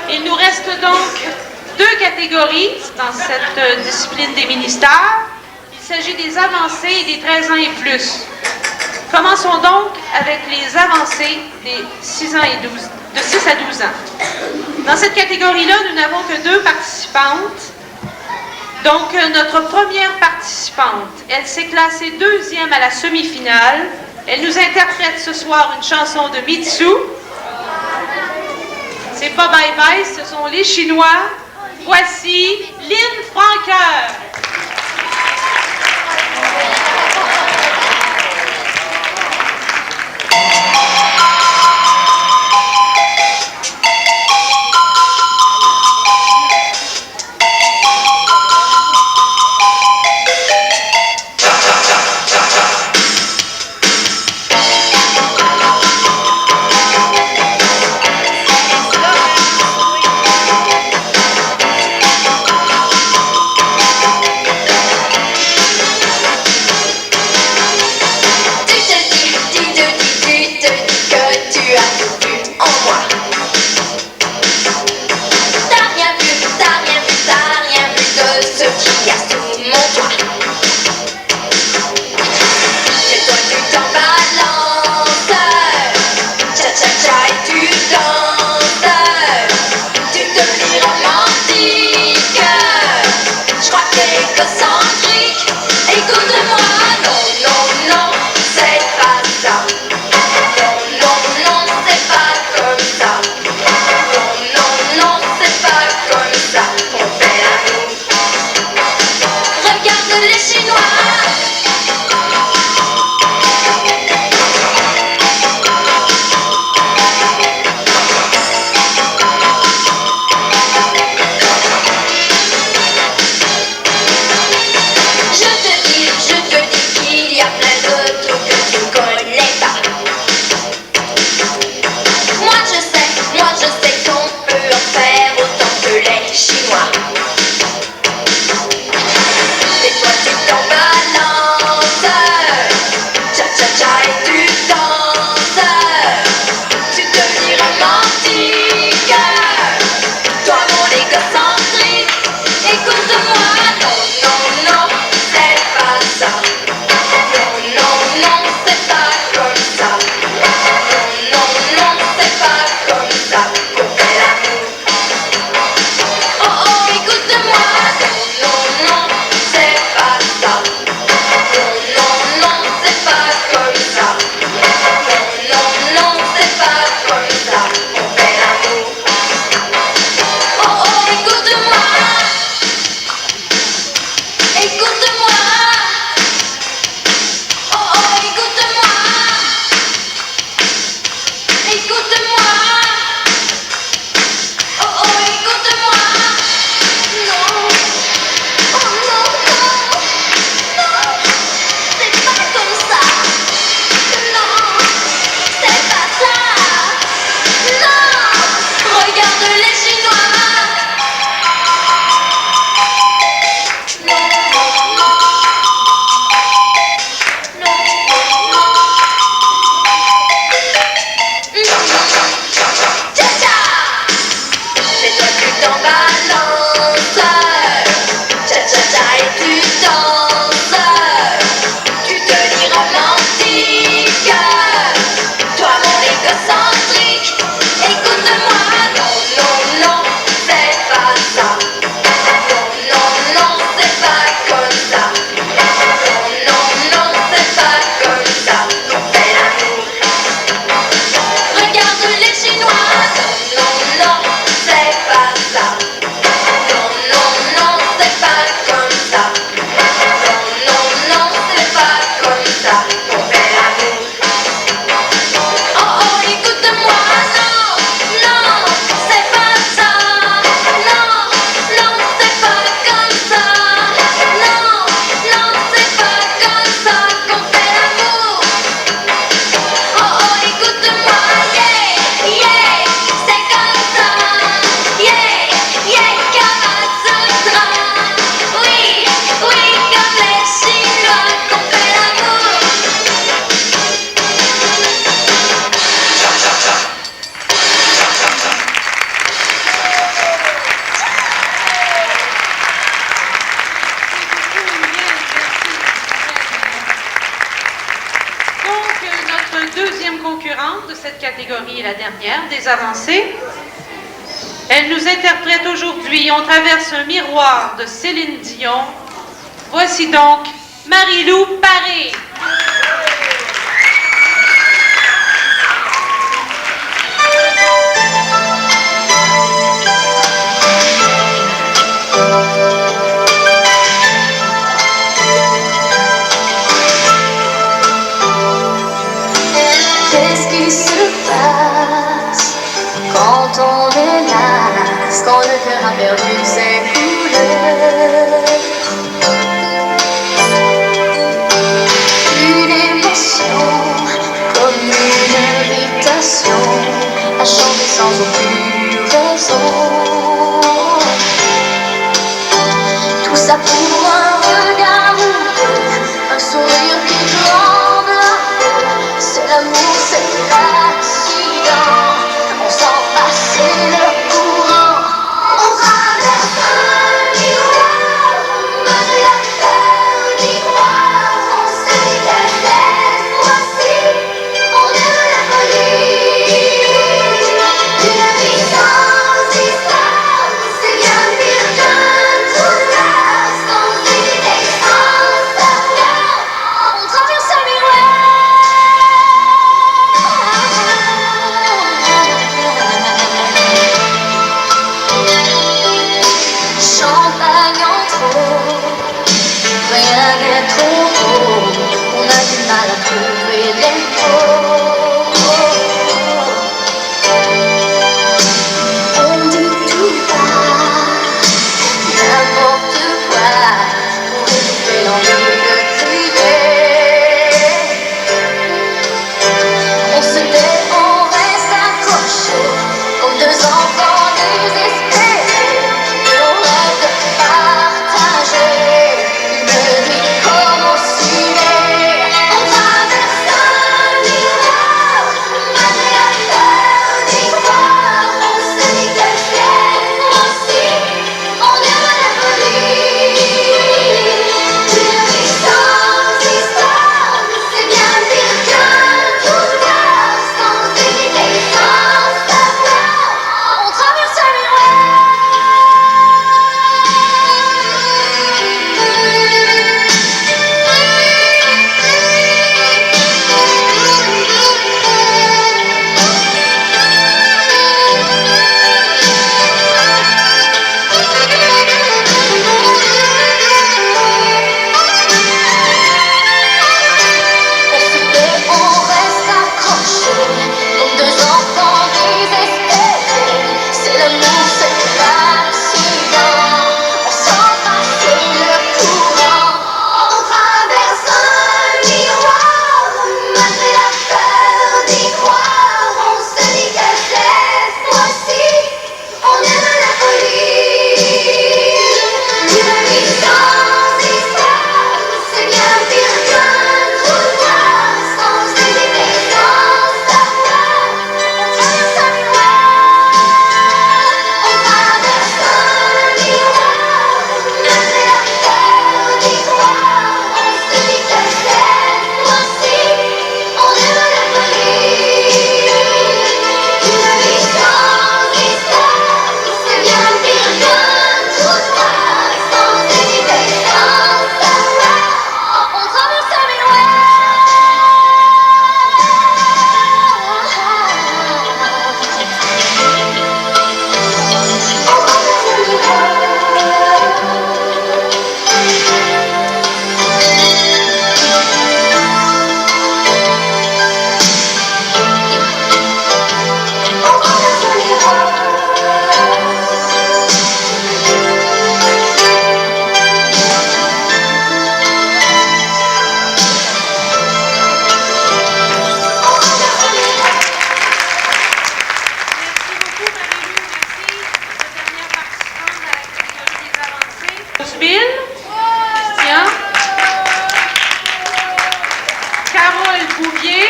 Il nous reste donc 2 catégories dans cette discipline des mini-stars. Il s'agit des avancées et des 13 ans et plus. Commençons donc avec les avancées des 6 ans et 12, de 6 à 12 ans. Dans cette catégorie-là, nous n'avons que 2 participantes. Donc, notre première participante, elle s'est classée 2e à la semi-finale. Elle nous interprète ce soir une chanson de Mitsu. C'est pas Bye Bye, ce sont les Chinois. Voici Lynn Franqueur. deuxième concurrente de cette catégorie, la dernière, des avancées. Elle nous interprète aujourd'hui « On traverse un miroir » de Céline Dion. Voici donc Marie-Lou Paré. Qu'est-ce qui se passe quand on hélas, quand le cœur a perdu ses couleurs? Une émotion, comme une invitation à chanter sans aucune raison. Tout ça pour un regard ou deux, un sourire qui tremble un peu. C'est l'amour, c'est l'accident. On s'en passe, c'est le courant. On traverse un miroir, malgré la peur d'y croire. On se dit que cette fois-ci, on aime la folie. Une vie sans histoire, c'est bien pire qu'un trou noir. Sans idée, sans savoir, on traverse un miroir. Champagne en trop, rien n'est trop beau, on a du mal à trouver les mots. On dit tout bas, n'importe quoi, pour étouffer l'envie de crier. On se tait, on reste accrochés, comme deux enfants désespérés. Et on rêve de partager une nuit comme au ciné. On traverse un miroir, malgré la peur d'y croire. On se dit que cette fois-ci, on aime la folie. Une vie sans histoire, c'est bien pire qu'un trou noir. Sans idée, sans savoir, on traverse un miroir. On se tait, on reste accrochés, comme deux enfants désespérés. C'est l'amour, c'est l'accident. On s'en passe, c'est le courant. On traverse un miroir, malgré la peur d'y croire. On se dit que cette fois-ci, on aime la folie. Une vie sans histoire, c'est bien pire qu'un trou noir. Sans idée, sans savoir, on traverse un miroir. On traverse un miroir, malgré la peur d'y croire. On se dit que cette fois-ci, on aime la folie. Une vie sans histoire, c'est bien pire qu'un trou noir. Sans idée, sans savoir, on traverse un miroir. On traverse un miroir. On traverse un miroir. Merci beaucoup, Marie-Lou. Merci. La dernière participante à la catégorie des avancées. Roseville. Christian. Carole Bouvier.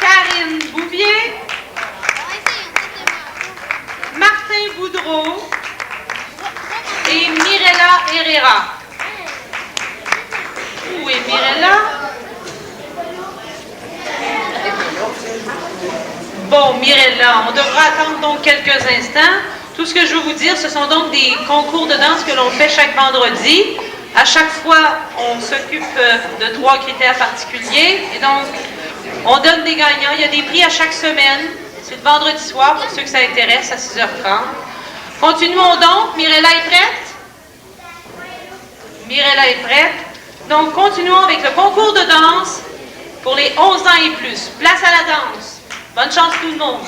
Karine Bouvier. Martin Boudreau. Et Mirella Herrera. Où est Mirella? Bon, Mirella, on devra attendre donc quelques instants. Tout ce que je veux vous dire, ce sont donc des concours de danse que l'on fait chaque vendredi. À chaque fois, on s'occupe de 3 critères particuliers. Et donc, on donne des gagnants. Il y a des prix à chaque semaine. C'est le vendredi soir, pour ceux que ça intéresse, à 6h30. Continuons donc. Mirella est prête? Mirella est prête. Donc, continuons avec le concours de danse pour les 11 ans et plus. Place à la danse. Bonne chance tout le monde.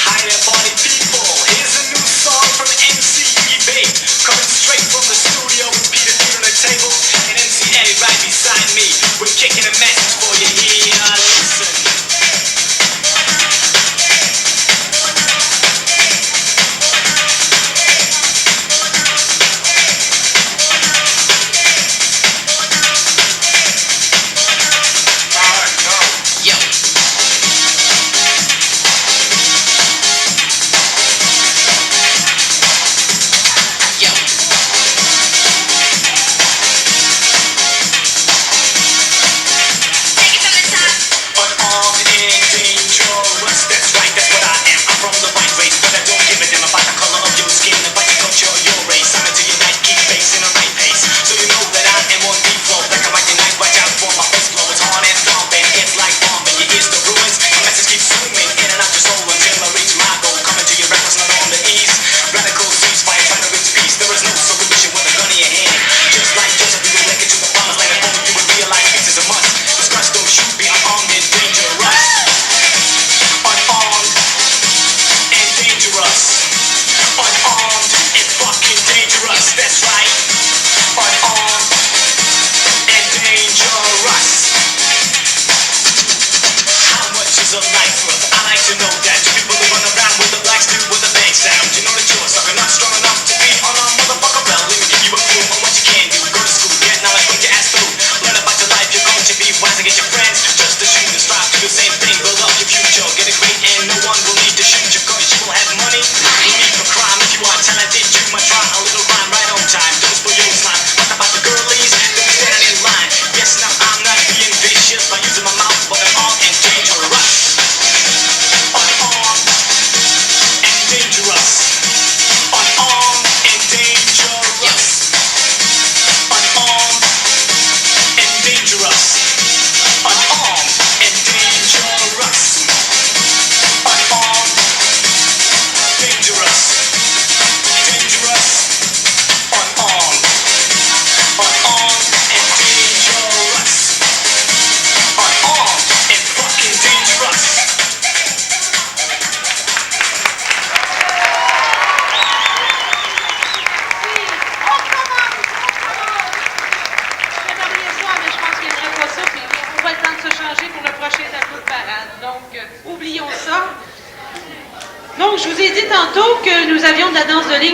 Hi there, party people. Here's a new song from MC eBay. Coming straight from the studio with Peter Peter on the table and MC Eddie right beside me. We're kicking a message for you here. Listen.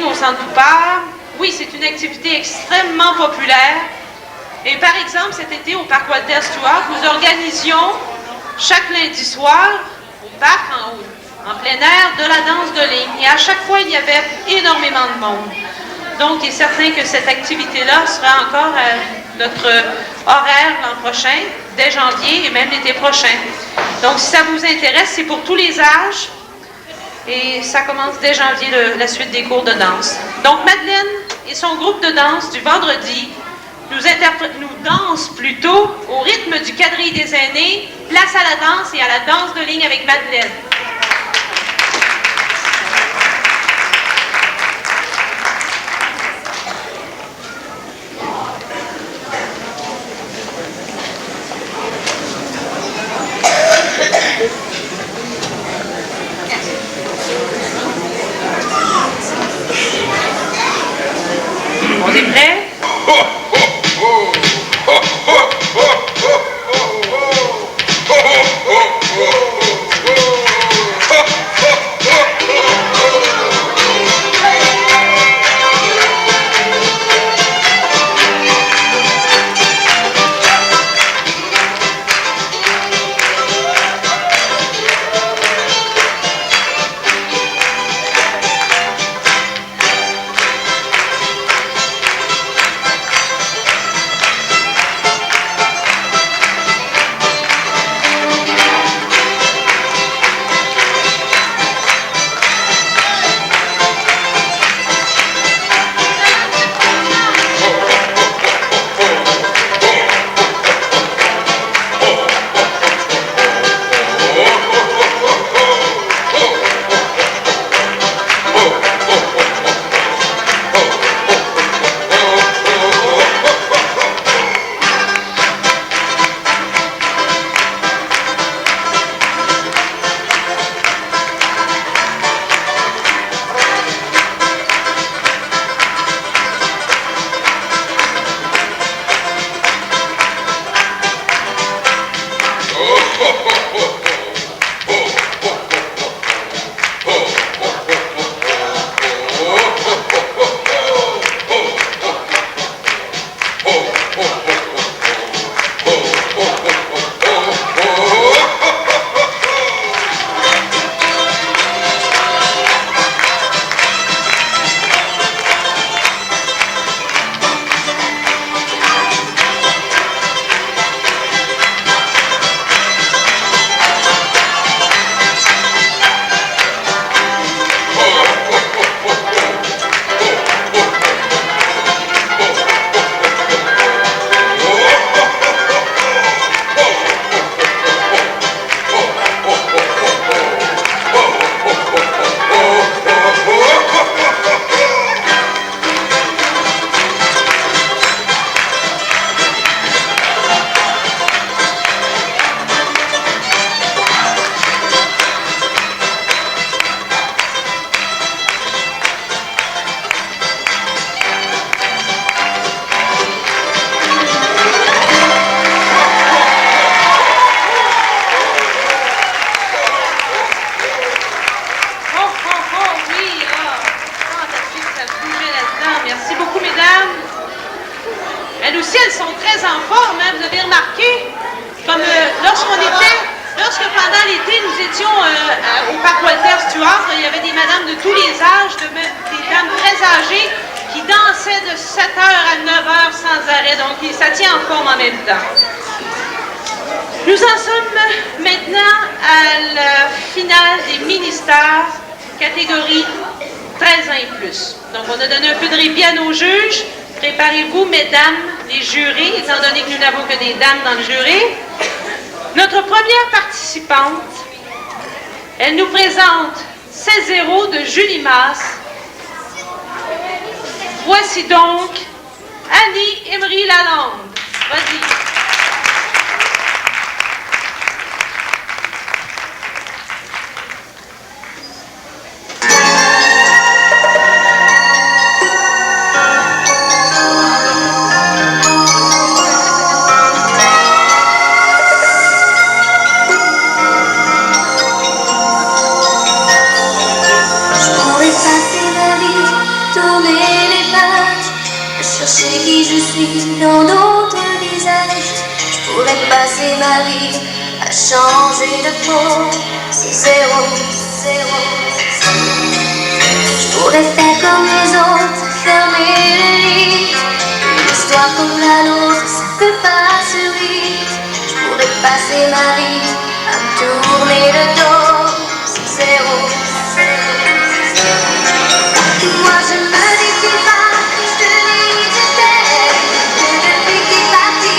Au Centre Poupard. Oui, c'est une activité extrêmement populaire. Et par exemple, cet été, au Parc Walter Stewart, nous organisions chaque lundi soir, au parc en plein air, de la danse de ligne. Et à chaque fois, il y avait énormément de monde. Donc, il est certain que cette activité-là sera encore à notre horaire l'an prochain, dès janvier et même l'été prochain. Donc, si ça vous intéresse, c'est pour tous les âges. Et ça commence dès janvier, la suite des cours de danse. Donc, Madeleine et son groupe de danse du vendredi nous dansent plutôt au rythme du quadrille des aînés. Place à la danse et à la danse de ligne avec Madeleine. On est prêts? âges des dames très âgées qui dansaient de 7h à 9h sans arrêt. Donc, ça tient en forme en même temps. Nous en sommes maintenant à la finale des mini-stars, catégorie 13 ans et plus. Donc, on a donné un peu de répit à nos juges. Préparez-vous, mesdames, les jurés, étant donné que nous n'avons que des dames dans le jury. Notre première participante, elle nous présente 16-0 de Julie Masse. Voici donc Annie Emery Lalande. Vas-y. Dans d'autres visages, je pourrais passer ma vie à changer de peau. C'est zéro. Je pourrais faire comme les autres, fermer les livres. Une histoire comme la nôtre, ça peut pas se vivre. Je pourrais passer ma vie à me tourner le dos. C'est zéro. Moi je me défie pas, je te dis je t'aime. Depuis que t'es parti,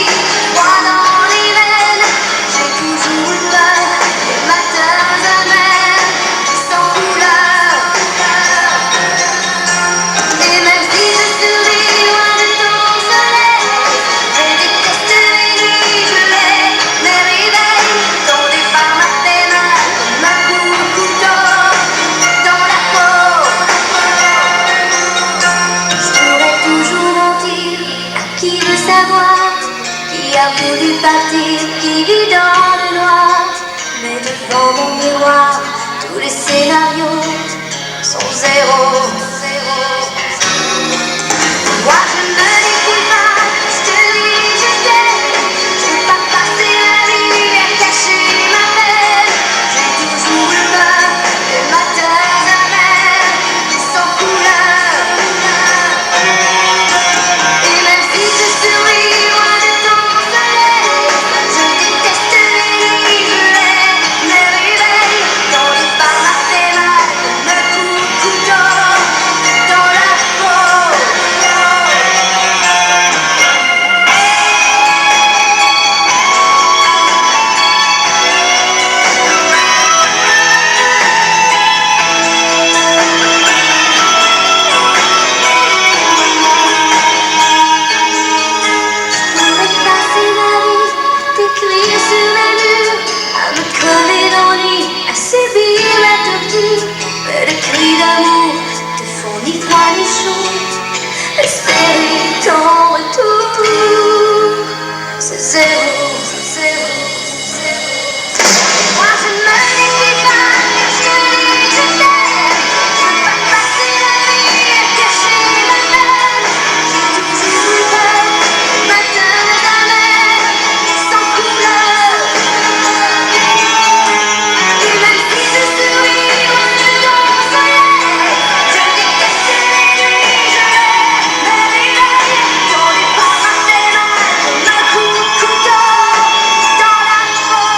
moi dans les veines, j'ai toujours eu peur des matins amers sans couleur. Et même si je souris loin de ton soleil, je déteste les nuits gelées, mes réveils. Ton départ m'a fait mal comme un coup de couteau dans la peau. Je pourrais toujours mentir à qui veut savoir, qui a voulu partir, qui vit dans le noir. Mais devant mon miroir, tous les scénarios sont zéro. Moi je me défie pas, je te dis je t'aime. Je veux pas passer la nuit à cacher ma peine. J'ai toujours eu peur des matins amers sans couleur. Et même si je souris loin de ton soleil, je déteste les nuits gelées, mes réveils. Ton départ m'a fait mal comme un coup de couteau dans la peau. Je pourrais passer ma vie à t'écrire sur les murs, à me crever d'ennui, à subir la torture. Mais les cris d'amour te font ni froid ni chaud. Espérer ton retour, c'est zéro. Moi je me défie pas, je te dis je t'aime. Je veux pas passer la nuit à cacher ma peine. J'ai toujours eu peur des matins amers sans couleur. Et même si je souris loin de ton soleil, je déteste les nuits gelées, mes réveils. Ton départ m'a fait mal comme un coup de couteau dans la peau.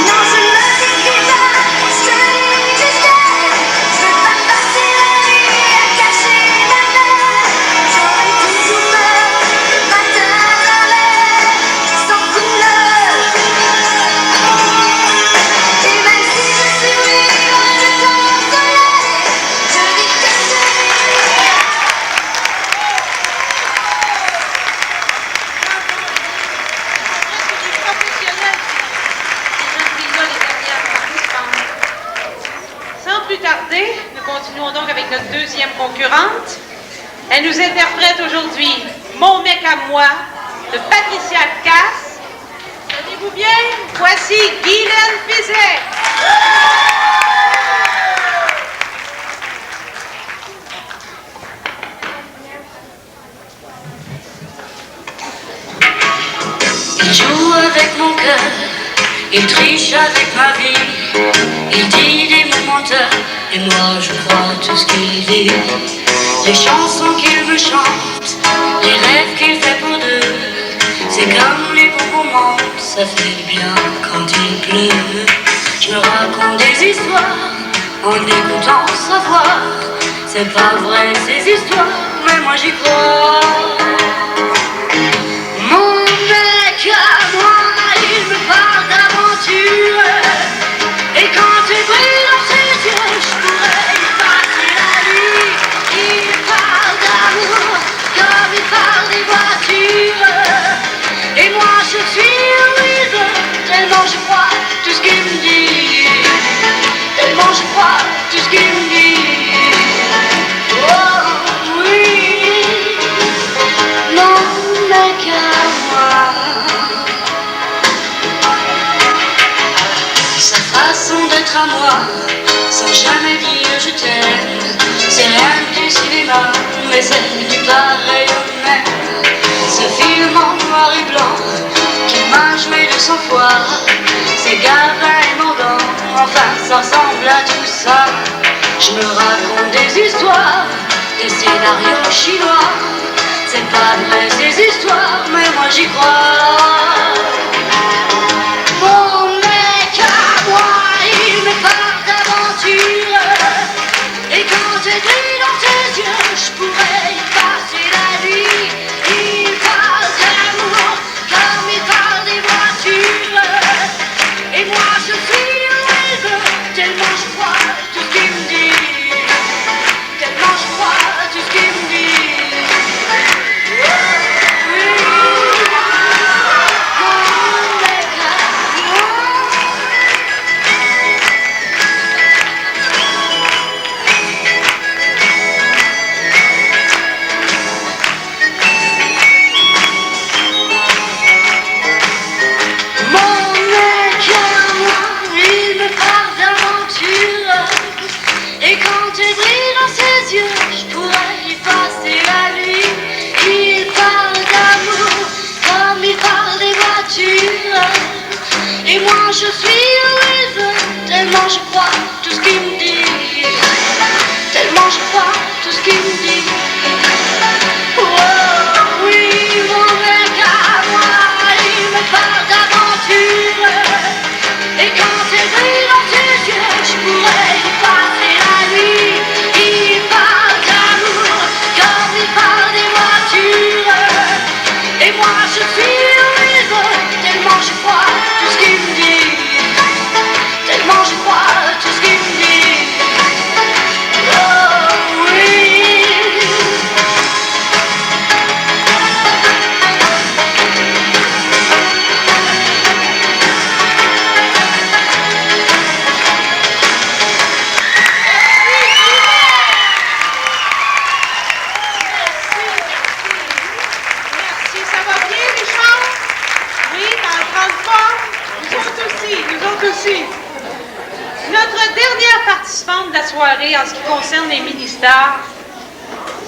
Non, je me défie pas, je te dis je t'aime. Je veux pas passer la nuit à cacher ma peine. J'aurais toujours peur des matins amers sans couleur. Et même si je souris loin de ton soleil, je déteste les nuits. Des professionnels, les gens qui sont les dernières participantes. Sans plus tarder, nous continuons donc avec notre deuxième concurrente. Elle nous interprète aujourd'hui Mon mec à moi de Patricia Cass. Tenez-vous bien, voici Guylaine Fizet. Il joue avec mon cœur, il triche avec ma vie, il dit des moments chanteur, et moi je crois tout ce qu'il dit. Les chansons qu'il me chante, les rêves qu'il fait pour deux, c'est comme les bons moments, ça fait du bien quand il pleut. Je me raconte des histoires en écoutant sa voix. C'est pas vrai ces histoires, mais moi j'y crois. Mon mec à moi, il me parle d'aventure. Et quand tu brilles dans ses yeux, je pourrais y passer la nuit. Il parle d'amour comme il parle des voitures. Et moi je suis Louise, tellement je crois tout ce qu'il me dit. Tellement je crois tout ce qu'il me dit. Oh oui, mon mec à moi. Sa façon d'être à moi, sans jamais dire je t'aime, c'est rien du cinéma, mais c'est du pareil au même. Ce film en noir et blanc qui m'a joué de 100 fois, c'est Gavin et Morgan, enfin ça ressemble à tout ça. Je me raconte des histoires, des scénarios chinois. C'est pas vrai ces histoires, mais moi j'y crois. Mon mec à moi, il me parle d'aventure. Et quand j'écris dans ses yeux, je pourrais y passer la nuit. Il parle d'amour comme il parle des voitures. Et moi je suis heureuse, tellement je crois tout ce qu'il me dit. Tellement je crois tout ce qu'il me dit. Et quand tu brilles dans ses yeux, je pourrais y passer la nuit. Il parle d'amour comme il parle des voitures. Et moi je suis heureuse, tellement je crois tout ce qu'il me dit. Tellement je crois tout ce qu'il me dit. Oh oui, mon mec à moi, il me parle d'aventure. Et quand tu brilles dans ses yeux, je pourrais y passer la nuit. Il parle d'amour comme il parle des voitures. Et moi je suis heureuse, tellement je crois tout ce qu'il me dit. Tellement je crois tout ce qu'il me dit. Oh oui. Merci, ça va bien, Richard? Oui, dans le transport? Nous autres aussi. Notre dernière participante de la soirée en ce qui concerne les mini-stars,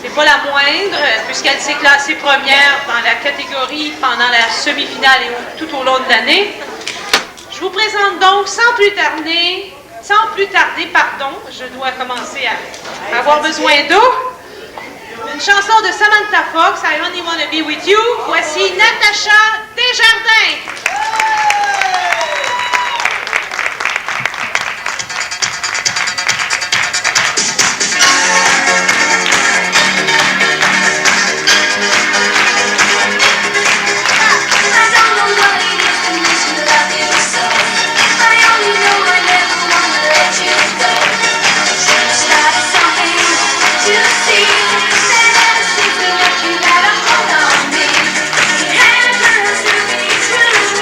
c'est pas la moindre, puisqu'elle s'est classée première dans la catégorie pendant la semi-finale et tout au long de l'année. Je vous présente donc, sans plus tarder, je dois commencer à avoir besoin d'eau. Une chanson de Samantha Fox, I Only Wanna Be With You. Voici Natacha Desjardins. I don't know what it is that makes you love you so. I only know I never wanna let you go. Started something to see that never seems to let you let a hold on me. It happens to be true.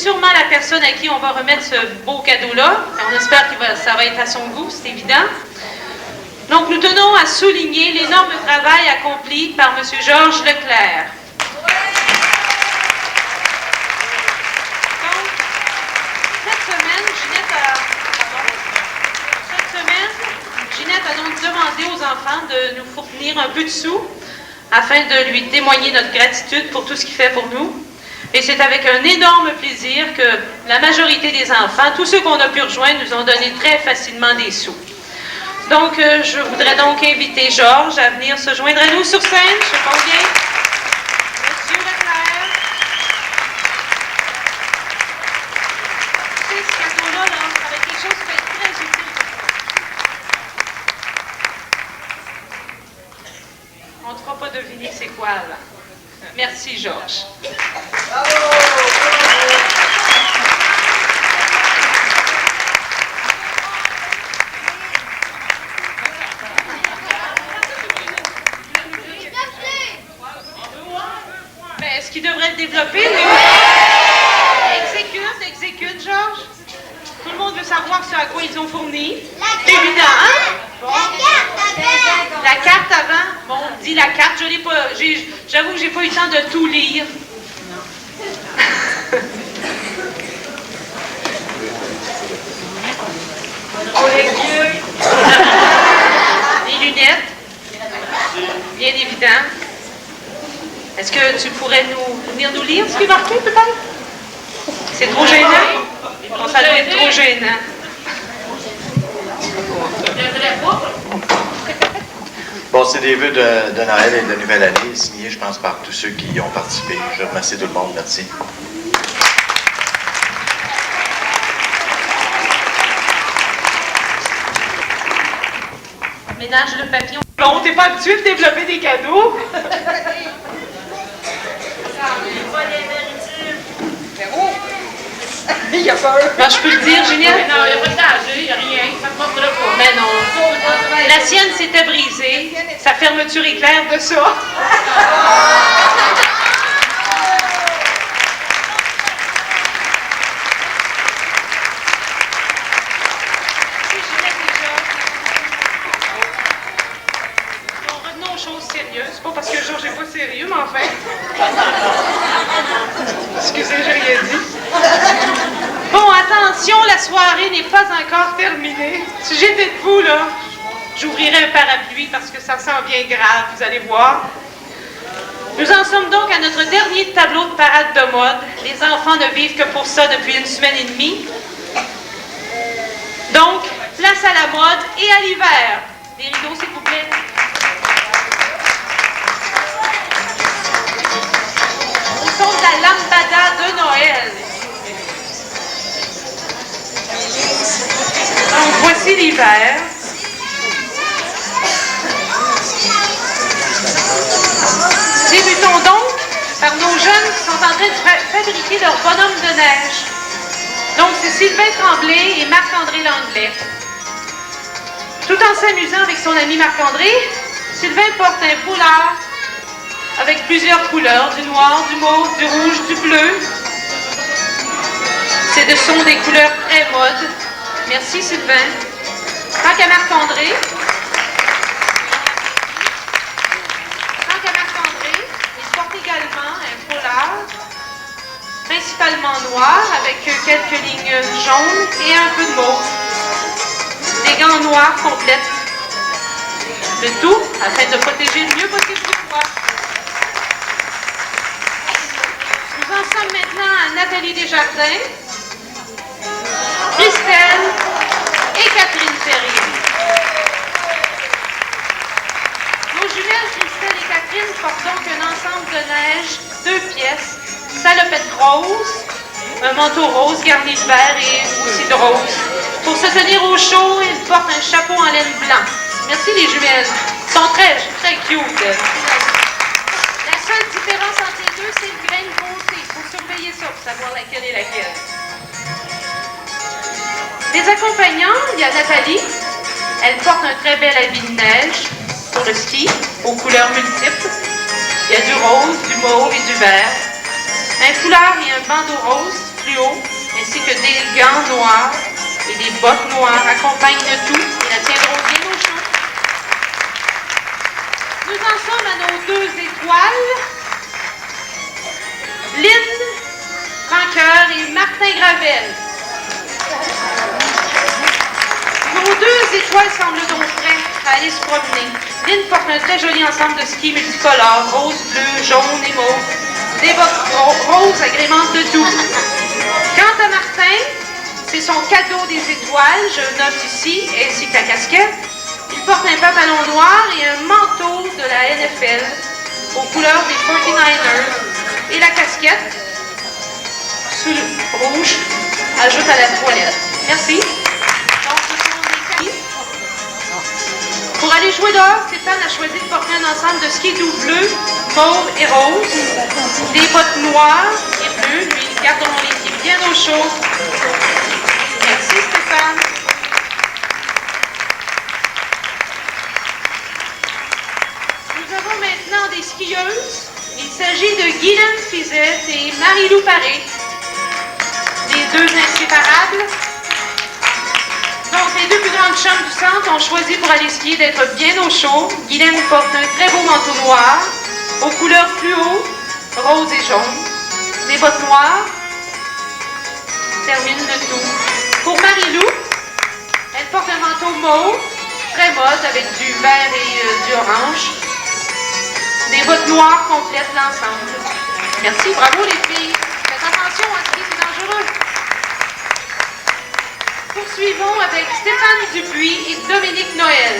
sûrement la personne à qui on va remettre ce beau cadeau-là. On espère que ça va être à son goût, c'est évident. Donc, nous tenons à souligner l'énorme travail accompli par M. Georges Leclerc. Donc, cette semaine, Ginette a donc demandé aux enfants de nous fournir un peu de sous afin de lui témoigner notre gratitude pour tout ce qu'il fait pour nous. Et c'est avec un énorme plaisir que la majorité des enfants, tous ceux qu'on a pu rejoindre, nous ont donné très facilement des sous. Donc, je voudrais donc inviter Georges à venir se joindre à nous sur scène. Je sais pas bien. Monsieur Leclerc. Tu sais, ce cadeau-là, ça va être quelque chose qui va être très utile. On ne te fera pas deviner c'est quoi, là. Merci, Georges. Ben, est-ce qu'il devrait le développer, lui? Exécute, Georges. Tout le monde veut savoir ce à quoi ils ont fourni. C'est évident, hein? Bon. La carte avant? Bon, on dit la carte, je l'ai pas. J'avoue que j'ai pas eu le temps de tout lire. Pour les yeux. Les lunettes. Bien évident. Est-ce que tu pourrais venir nous lire ce qui est marqué, peut-être? C'est trop gênant? Bon, ça doit être trop gênant. Bon, c'est des vœux de Noël et de Nouvelle Année, signés, je pense, par tous ceux qui y ont participé. Je remercie tout le monde. Merci. Ménage le papillon. Bon, t'es pas habitué de développer des cadeaux? Il a peur. Ben, je peux le dire, Ginette? Non, il n'y a pas de danger, il n'y a rien. Ça ne montre pas. Mais non. La sienne s'était brisée. Sa fermeture éclair de ça. Bon, revenons aux choses sérieuses. C'est pas parce que Georges n'est pas sérieux, mais enfin. Excusez, j'ai rien dit. Bon, attention, la soirée n'est pas encore terminée. Si j'étais de vous, là, j'ouvrirais un parapluie parce que ça sent bien grave, vous allez voir. Nous en sommes donc à notre dernier tableau de parade de mode. Les enfants ne vivent que pour ça depuis une semaine et demie. Donc, place à la mode et à l'hiver. Les rideaux, s'il vous plaît. Au son de la lambada de Noël. Donc, voici l'hiver. Débutons donc par nos jeunes qui sont en train de fabriquer leur bonhomme de neige. Donc, c'est Sylvain Tremblay et Marc-André Langlais. Tout en s'amusant avec son ami Marc-André, Sylvain porte un foulard avec plusieurs couleurs, du noir, du mauve, du rouge, du bleu. Ce sont des couleurs très modes. Merci, Sylvain. Tant qu'à Marc-André, il porte également un foulard, principalement noir, avec quelques lignes jaunes et un peu de mauve. Des gants noirs complètent le tout afin de protéger le mieux possible du froid. Nous en sommes maintenant à Nathalie Desjardins, Christelle et Catherine Ferrier. Nos jumelles Christelle et Catherine portent donc un ensemble de neige, 2 pièces, salopette rose, un manteau rose garni de vert et aussi de rose. Pour se tenir au chaud, ils portent un chapeau en laine blanc. Merci les jumelles. Ils sont très, très cute. La seule différence entre les deux, c'est le grain de beauté. Il faut surveiller ça pour savoir laquelle est laquelle. Les accompagnants, il y a Nathalie. Elle porte un très bel habit de neige pour le ski, aux couleurs multiples. Il y a du rose, du mauve et du vert. Un foulard et un bandeau rose fluo, ainsi que des gants noirs et des bottes noires accompagnent le tout et la tiendront bien au chaud. Nous en sommes à nos 2 étoiles. Lynn Francoeur et Martin Gravel. Nos 2 étoiles semblent donc prêtes à aller se promener. Lynn porte un très joli ensemble de ski multicolores, rose, bleu, jaune et mauve. Des bottes roses agrémentent de tout. Quant à Martin, c'est son cadeau des étoiles, je note ici, ainsi que la casquette. Il porte un pantalon noir et un manteau de la NFL aux couleurs des 49ers. Et la casquette, sous le rouge, ajoute à la toilette. Merci. Donc, ce sont des skis. Pour aller jouer dehors, Stéphane a choisi de porter un ensemble de skidoo bleu, mauve et rose, des bottes noires et bleues. Lui, il garderont les pieds bien au chaud. Merci Stéphane. Nous avons maintenant des skieuses. Il s'agit de Guylaine Fizette et Marie-Lou Paré, les 2 inséparables. Donc, les 2 plus grandes chums du centre ont choisi pour aller skier d'être bien au chaud. Guylaine porte un très beau manteau noir, aux couleurs fluo, rose et jaune. Des bottes noires terminent le tout. Pour Marie-Lou, elle porte un manteau mauve, très mode, avec du vert et du orange. Des bottes noires complètent l'ensemble. Merci, bravo les filles. Faites attention à skier, c'est dangereux. Poursuivons avec Stéphane Dupuis et Dominique Noël.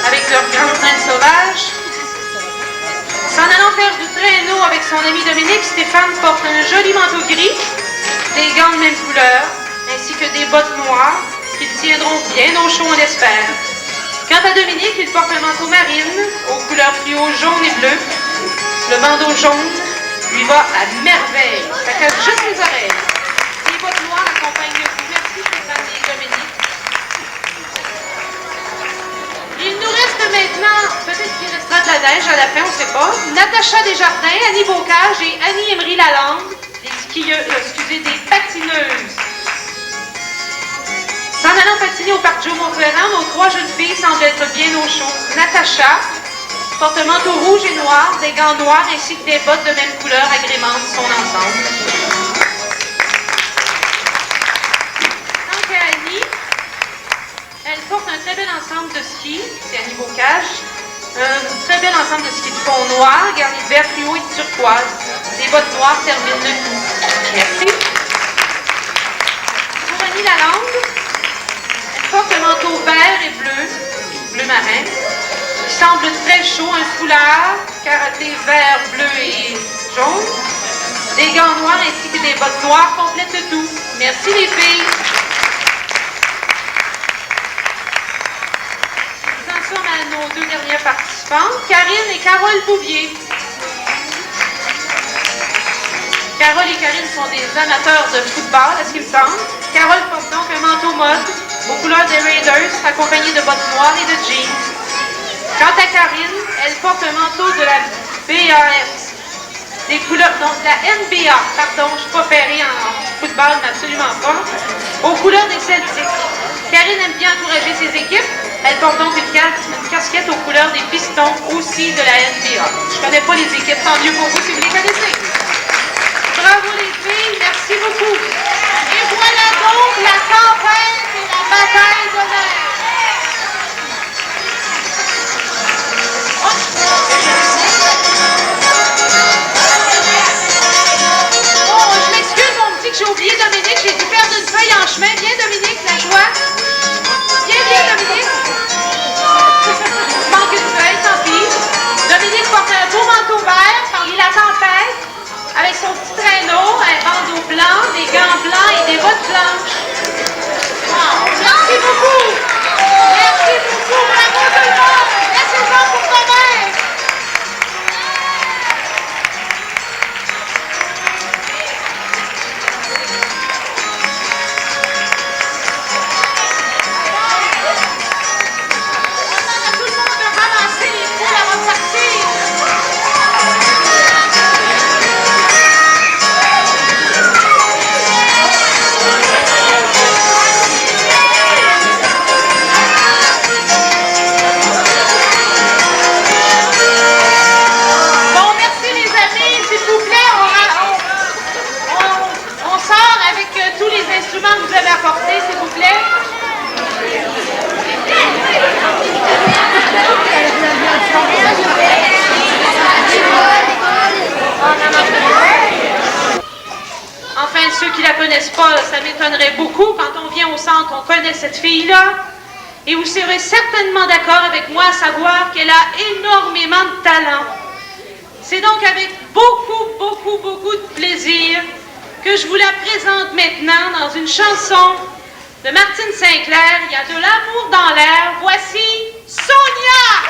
Avec leur grand train sauvage. S'en allant faire du traîneau avec son ami Dominique, Stéphane porte un joli manteau gris, des gants de même couleur, ainsi que des bottes noires qui tiendront bien au chaud, on l'espère. Quant à Dominique, il porte un manteau marine aux couleurs fluo jaune et bleu. Le bandeau jaune lui va à merveille. Ça cache juste les oreilles. Les bottes noires accompagnent le coup. Merci Stéphane et Dominique. Il nous reste maintenant, peut-être qu'il restera de la neige à la fin, on ne sait pas, Natacha Desjardins, Annie Bocage et Annie Emery Lalande, des patineuses. S'en allant patiner au parc Joe Montferrand, nos 3 jeunes filles semblent être bien au chaud. Natacha porte un manteau rouge et noir, des gants noirs ainsi que des bottes de même couleur agrémentent son ensemble. Quant à Annie, elle porte un très bel ensemble de skis, c'est Annie Bocage, un très bel ensemble de skis de fond noir, garni de vert fluo et de turquoise. Des bottes noires terminent le tout. Merci. Pour Annie Lalande, elle porte un manteau vert et bleu marin, qui semble très chaud, un foulard, carotté vert, bleu et jaune. Des gants noirs ainsi que des bottes noires complètent le tout. Merci les filles. Nous en sommes à nos 2 dernières participantes, Karine et Carole Bouvier. Carole et Karine sont des amateurs de football, à ce qu'il me semble. Carole porte donc un manteau mode aux couleurs des Raiders, accompagné de bottes noires et de jeans. Quant à Karine, elle porte un manteau de la BAS, des couleurs, donc de la NBA, pardon, je ne suis pas ferrée en football, mais absolument pas, aux couleurs des Celtics. Karine aime bien encourager ses équipes, elle porte donc une casquette aux couleurs des Pistons, aussi de la NBA. Je ne connais pas les équipes, tant mieux pour vous si vous les connaissez. Bravo les filles, merci beaucoup. Et voilà donc la tempête et la bataille de l'air. Oh, je m'excuse, on me dit que j'ai oublié Dominique, j'ai dû perdre une feuille en chemin. Viens Dominique, la joie. Viens Dominique. Il manque une feuille, tant pis. Dominique porte un beau manteau vert parmi la tempête, avec son petit traîneau, un bandeau blanc, des gants blancs et des bottes blanches. Oh, merci beaucoup! Merci beaucoup! Bravo tout le monde! Laissez-en pour toi-même! On demande à tout le monde de ramasser les poules avant de partir! pas, ça m'étonnerait beaucoup. Quand on vient au centre, on connaît cette fille-là. Et vous serez certainement d'accord avec moi à savoir qu'elle a énormément de talent. C'est donc avec beaucoup de plaisir que je vous la présente maintenant dans une chanson de Martine St-Clair. Il y a de l'amour dans l'air. Voici Sonia!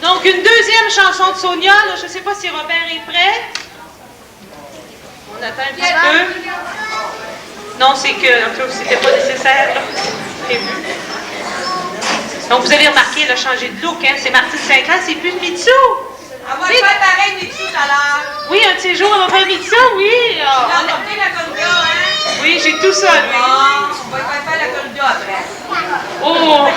Donc, une deuxième chanson de Sonia. Là, je ne sais pas si Robert est prêt. On attend un petit peu. Non, c'est que c'était pas nécessaire. Là. Prévu. Donc, vous avez remarqué, elle a changé de look. Hein? C'est Martine St-Clair, c'est plus Mitsou. Elle va faire pareil, Mitsou, tout à l'heure. Oui, un de ces jours, elle va faire Mitsou, oui. Elle a porté la conga, hein? Oui, j'ai tout ça, lui. On va faire la corrida après. Oh!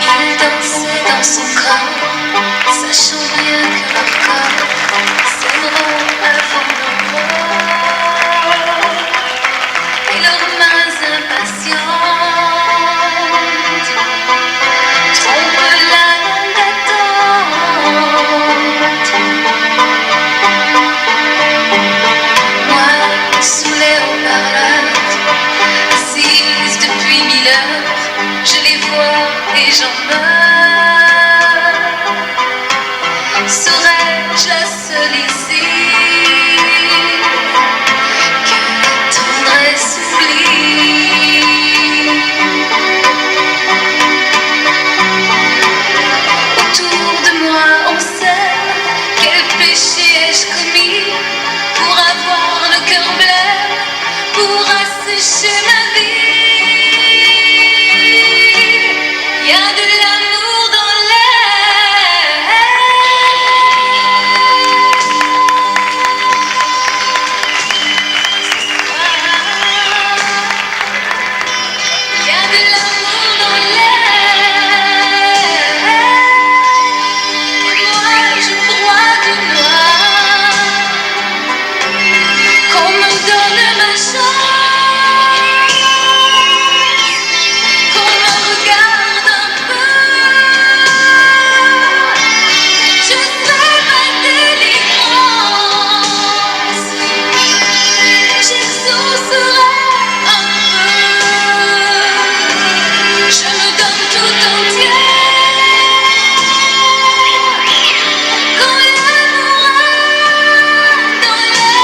Il dansait dans son corps, sachant bien que leur corps s'aimeront avant leur mort. Et leurs mains impatientes trompent la longue attente. Moi, sous les haut-parleurs, assise depuis 1000 heures, je les vois et j'en meurs. Serais-je la seule ici que la tendresse oublie? Autour de moi on s'aime. Quel péché ai-je commis pour avoir le cœur blême, pour assécher ma vie? Il y a de l'amour dans l'air. Il y a de l'amour dans l'air. Et moi je crois du noir. Qu'on me donne ma chance, qu'on me regarde un peu. Je serai ma délivrance, j'exaucerai un peu. Je me donne tout entière quand l'amour est dans l'air.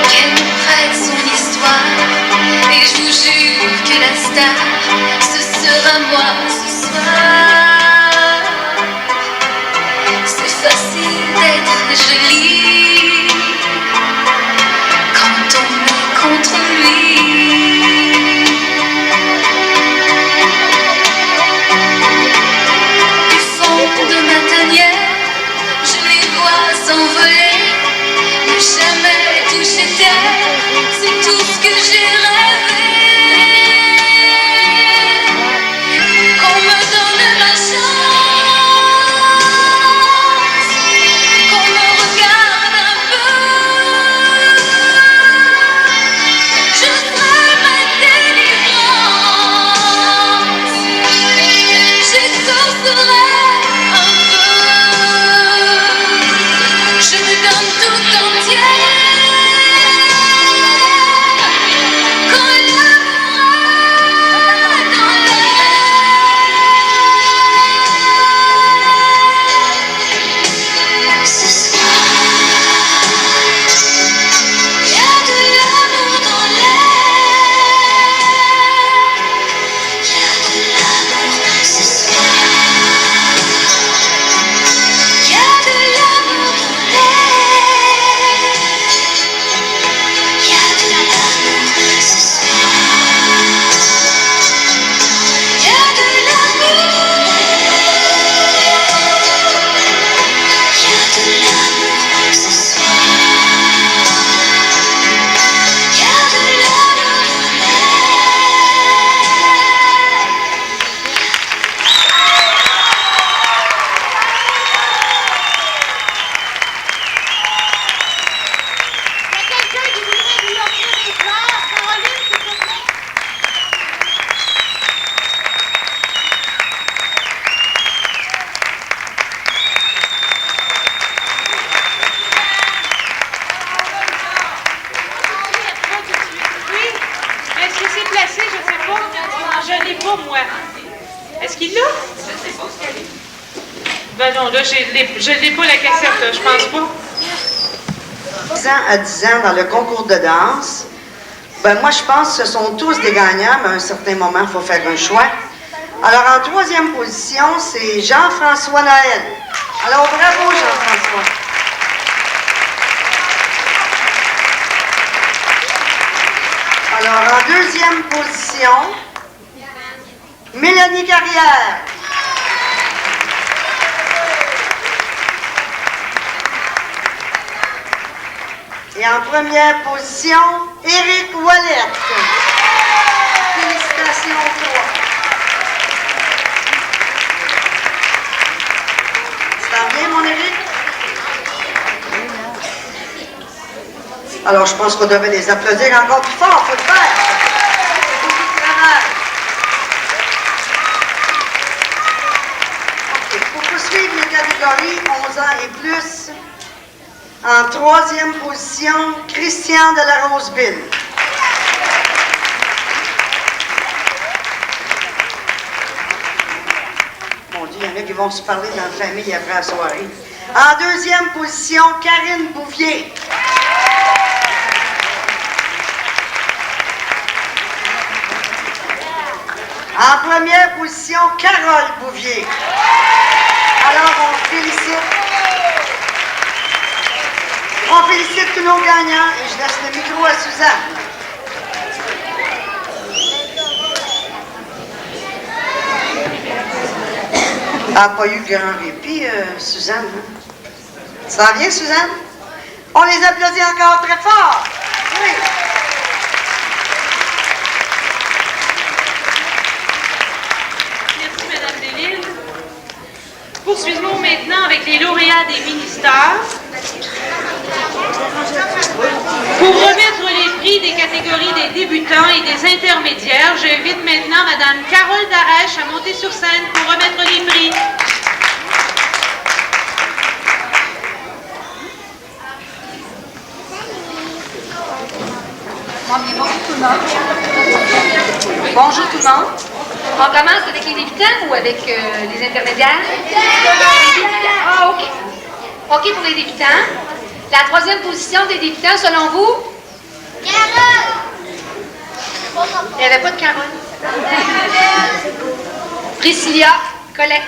Qu'elle nous prête son histoire, et je vous jure que la star, ce sera moi ce soir. C'est facile d'être jolie quand on est contre lui. Du fond de ma tanière, je les vois s'envoler, ne jamais toucher terre, c'est tout ce que j'ai rêvé. Qu'on me donne ma chance, qu'on me regarde un peu. Je serai ma délivrance, j'exaucerai un peu. Je me donne tout entière quand l'amour est dans l'air. Ce soir, il y a de l'amour dans l'air. Il y a de l'amour ce soir. Il y a de l'amour dans l'air. Il y a de l'amour ce soir. Il y a de l'amour dans l'air. Il y a de l'amour ce soir. Il y a de l'amour dans Quelqu'un qui voudrait lui offrir des fleurs? Caroline, s'il te plaît? Oui, mais est-ce que c'est placé? Je sais pas. Je l'ai pas, moi. Est-ce qu'il l'a? Je sais pas. Ben non, là, je l'ai pas la cassette, là, je pense pas. 10 ans à 10 ans dans le concours de danse, ben moi je pense que ce sont tous des gagnants, mais à un certain moment, il faut faire un choix. Alors, en troisième position, c'est Jean-François Noël. Alors, bravo, Jean-François. Alors, en deuxième position, Mélanie Carrière. Et en première position, Éric Ouellette. Félicitations aux trois. Ça va bien, mon Éric? Alors, je pense qu'on devrait les applaudir encore plus fort. Il faut le faire. C'est beaucoup de travail. OK. Pour poursuivre les catégories 11 ans et plus, en troisième position, Christian de la Roseville. Mon Dieu, il y en a qui vont se parler dans la famille après la soirée. En deuxième position, Karine Bouvier. En première position, Carole Bouvier. Alors, on félicite tous nos gagnants et je laisse le micro à Suzanne. Elle n'a pas eu grand répit, Suzanne. Ça va bien, Suzanne? On les applaudit encore très fort. Oui. Merci, Madame Delisle. Poursuivons maintenant avec les lauréats des mini-stars. Pour remettre les prix des catégories des débutants et des intermédiaires, j'invite maintenant Madame Carole Darèche à monter sur scène pour remettre les prix. Bonjour tout le monde. Bonjour tout le monde. On commence avec les débutants ou avec les intermédiaires? Les débutants. Ah, OK. OK pour les débutants. La troisième position des débutants, selon vous? Carole! Il n'y avait pas de Carole. Priscilla Collet.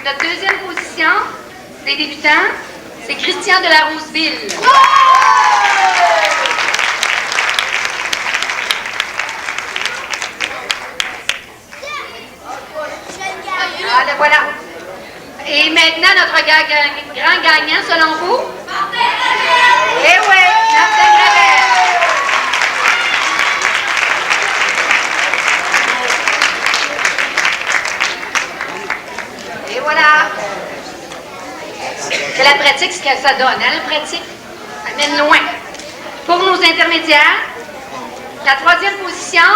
Notre deuxième position des débutants, c'est Christian de la Roseville. Ah, le voilà. Et maintenant, notre grand gagnant, selon vous? Eh oui, Martin Gravel. Et voilà. C'est la pratique, ce que ça donne, hein, la pratique. Ça mène loin. Pour nos intermédiaires, la troisième position,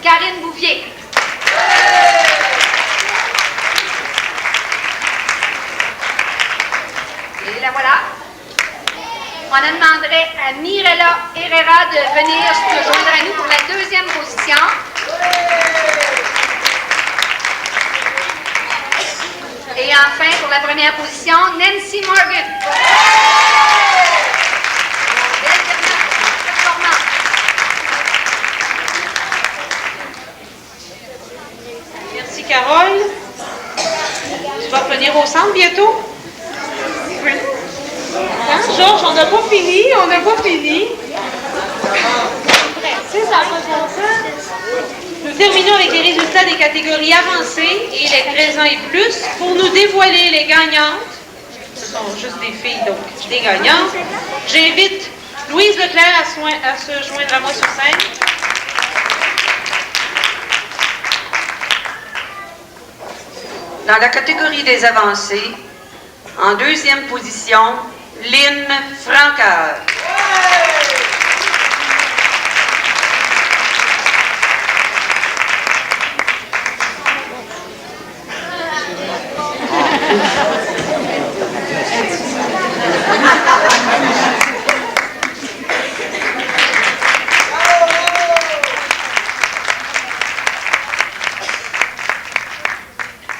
Karine Bouvier. Et la voilà. On en demanderait à Mirella Herrera de venir se joindre à nous pour la deuxième position. Et enfin, pour la première position, Nancy Morgan. Belle performance. Merci, Carole. Tu vas venir au centre bientôt? Oui. Hein, Georges, on n'a pas fini, C'est ça, Nous terminons avec les résultats des catégories avancées et les 13 ans et plus pour nous dévoiler les gagnantes. Ce sont juste des filles, donc des gagnantes. J'invite Louise Leclerc à se joindre à moi sur scène. Dans la catégorie des avancées, en deuxième position, Lynn Francaire.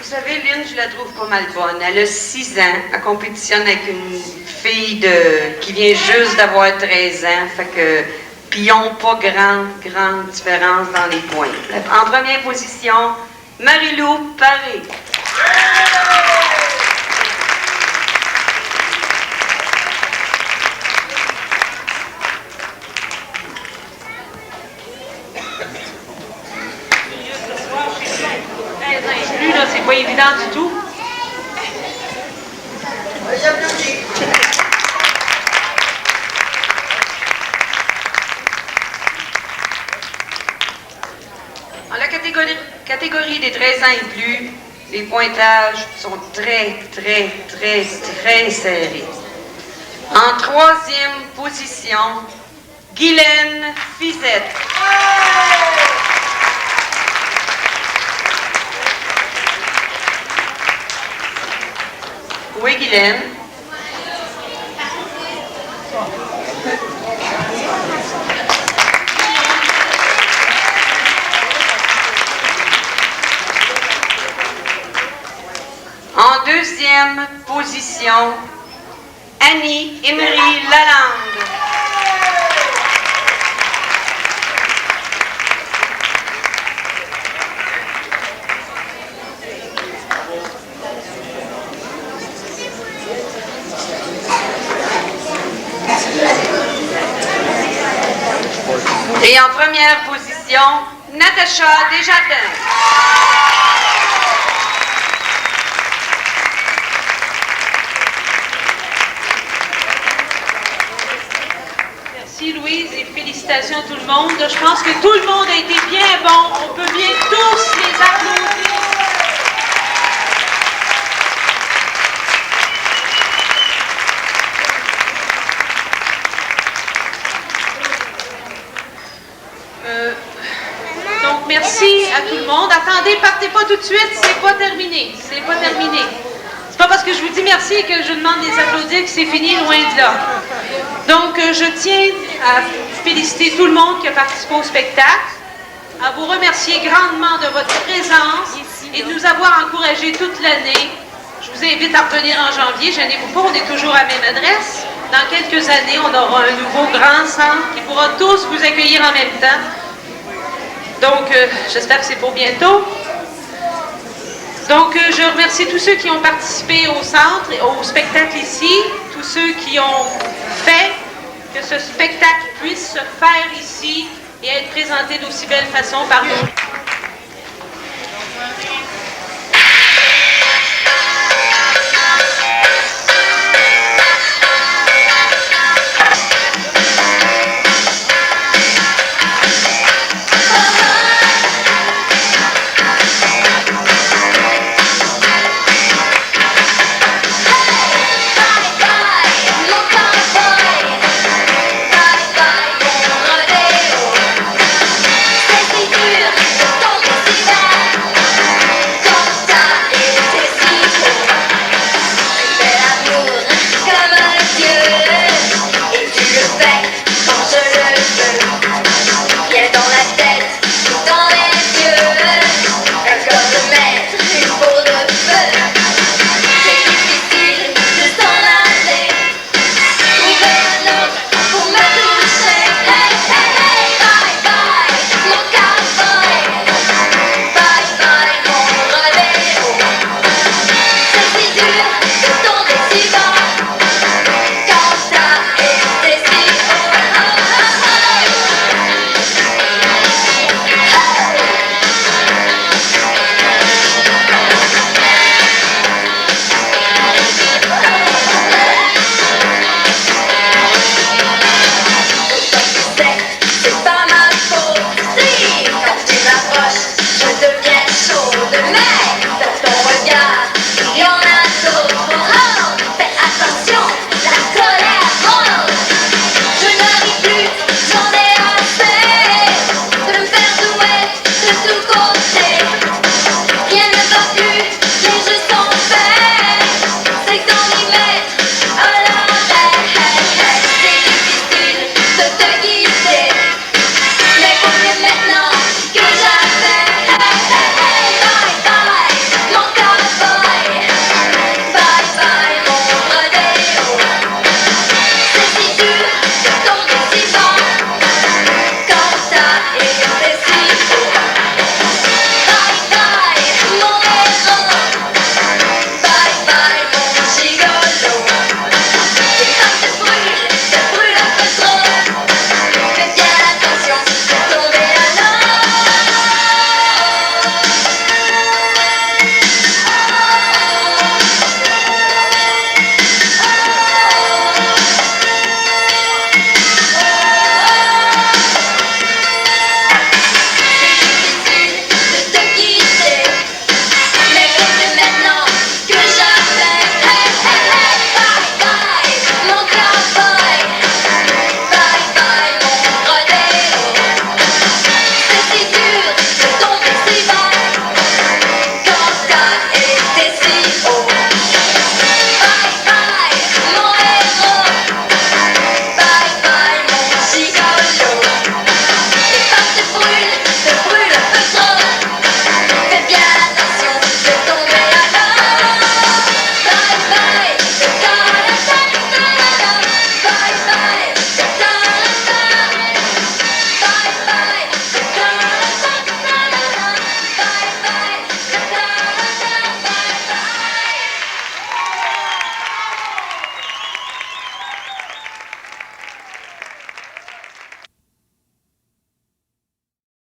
Vous savez, Lynn, je la trouve pas mal bonne. Elle a 6 ans. Elle compétitionne avec une fille qui vient juste d'avoir 13 ans. Fait que, puis ils n'ont pas grande différence dans les points. En première position, Marie-Lou Paré. Lui, là, c'est pas évident du tout. Dans la catégorie des 13 ans et plus, les pointages sont très serrés. En 3e position, Guylaine Fizette. Oui, Guylaine. En 2e position, Annie-Émery Lalande. Et en première position, Natacha Desjardins. Merci Louise et félicitations à tout le monde. Je pense que tout le monde a été bien bon. On peut bien tous les applaudir. Donc merci à tout le monde. Attendez, partez pas tout de suite, c'est pas terminé. C'est pas terminé. C'est pas parce que je vous dis merci que je demande des applaudissements que c'est fini, loin de là. Donc, je tiens à féliciter tout le monde qui a participé au spectacle, à vous remercier grandement de votre présence et de nous avoir encouragés toute l'année. Je vous invite à revenir en janvier. Gênez-vous pas, on est toujours à la même adresse. Dans quelques années, on aura un nouveau grand centre qui pourra tous vous accueillir en même temps. Donc, j'espère que c'est pour bientôt. Donc, je remercie tous ceux qui ont participé au centre, au spectacle ici, tous ceux qui ont fait que ce spectacle puisse se faire ici et être présenté d'aussi belle façon par nous.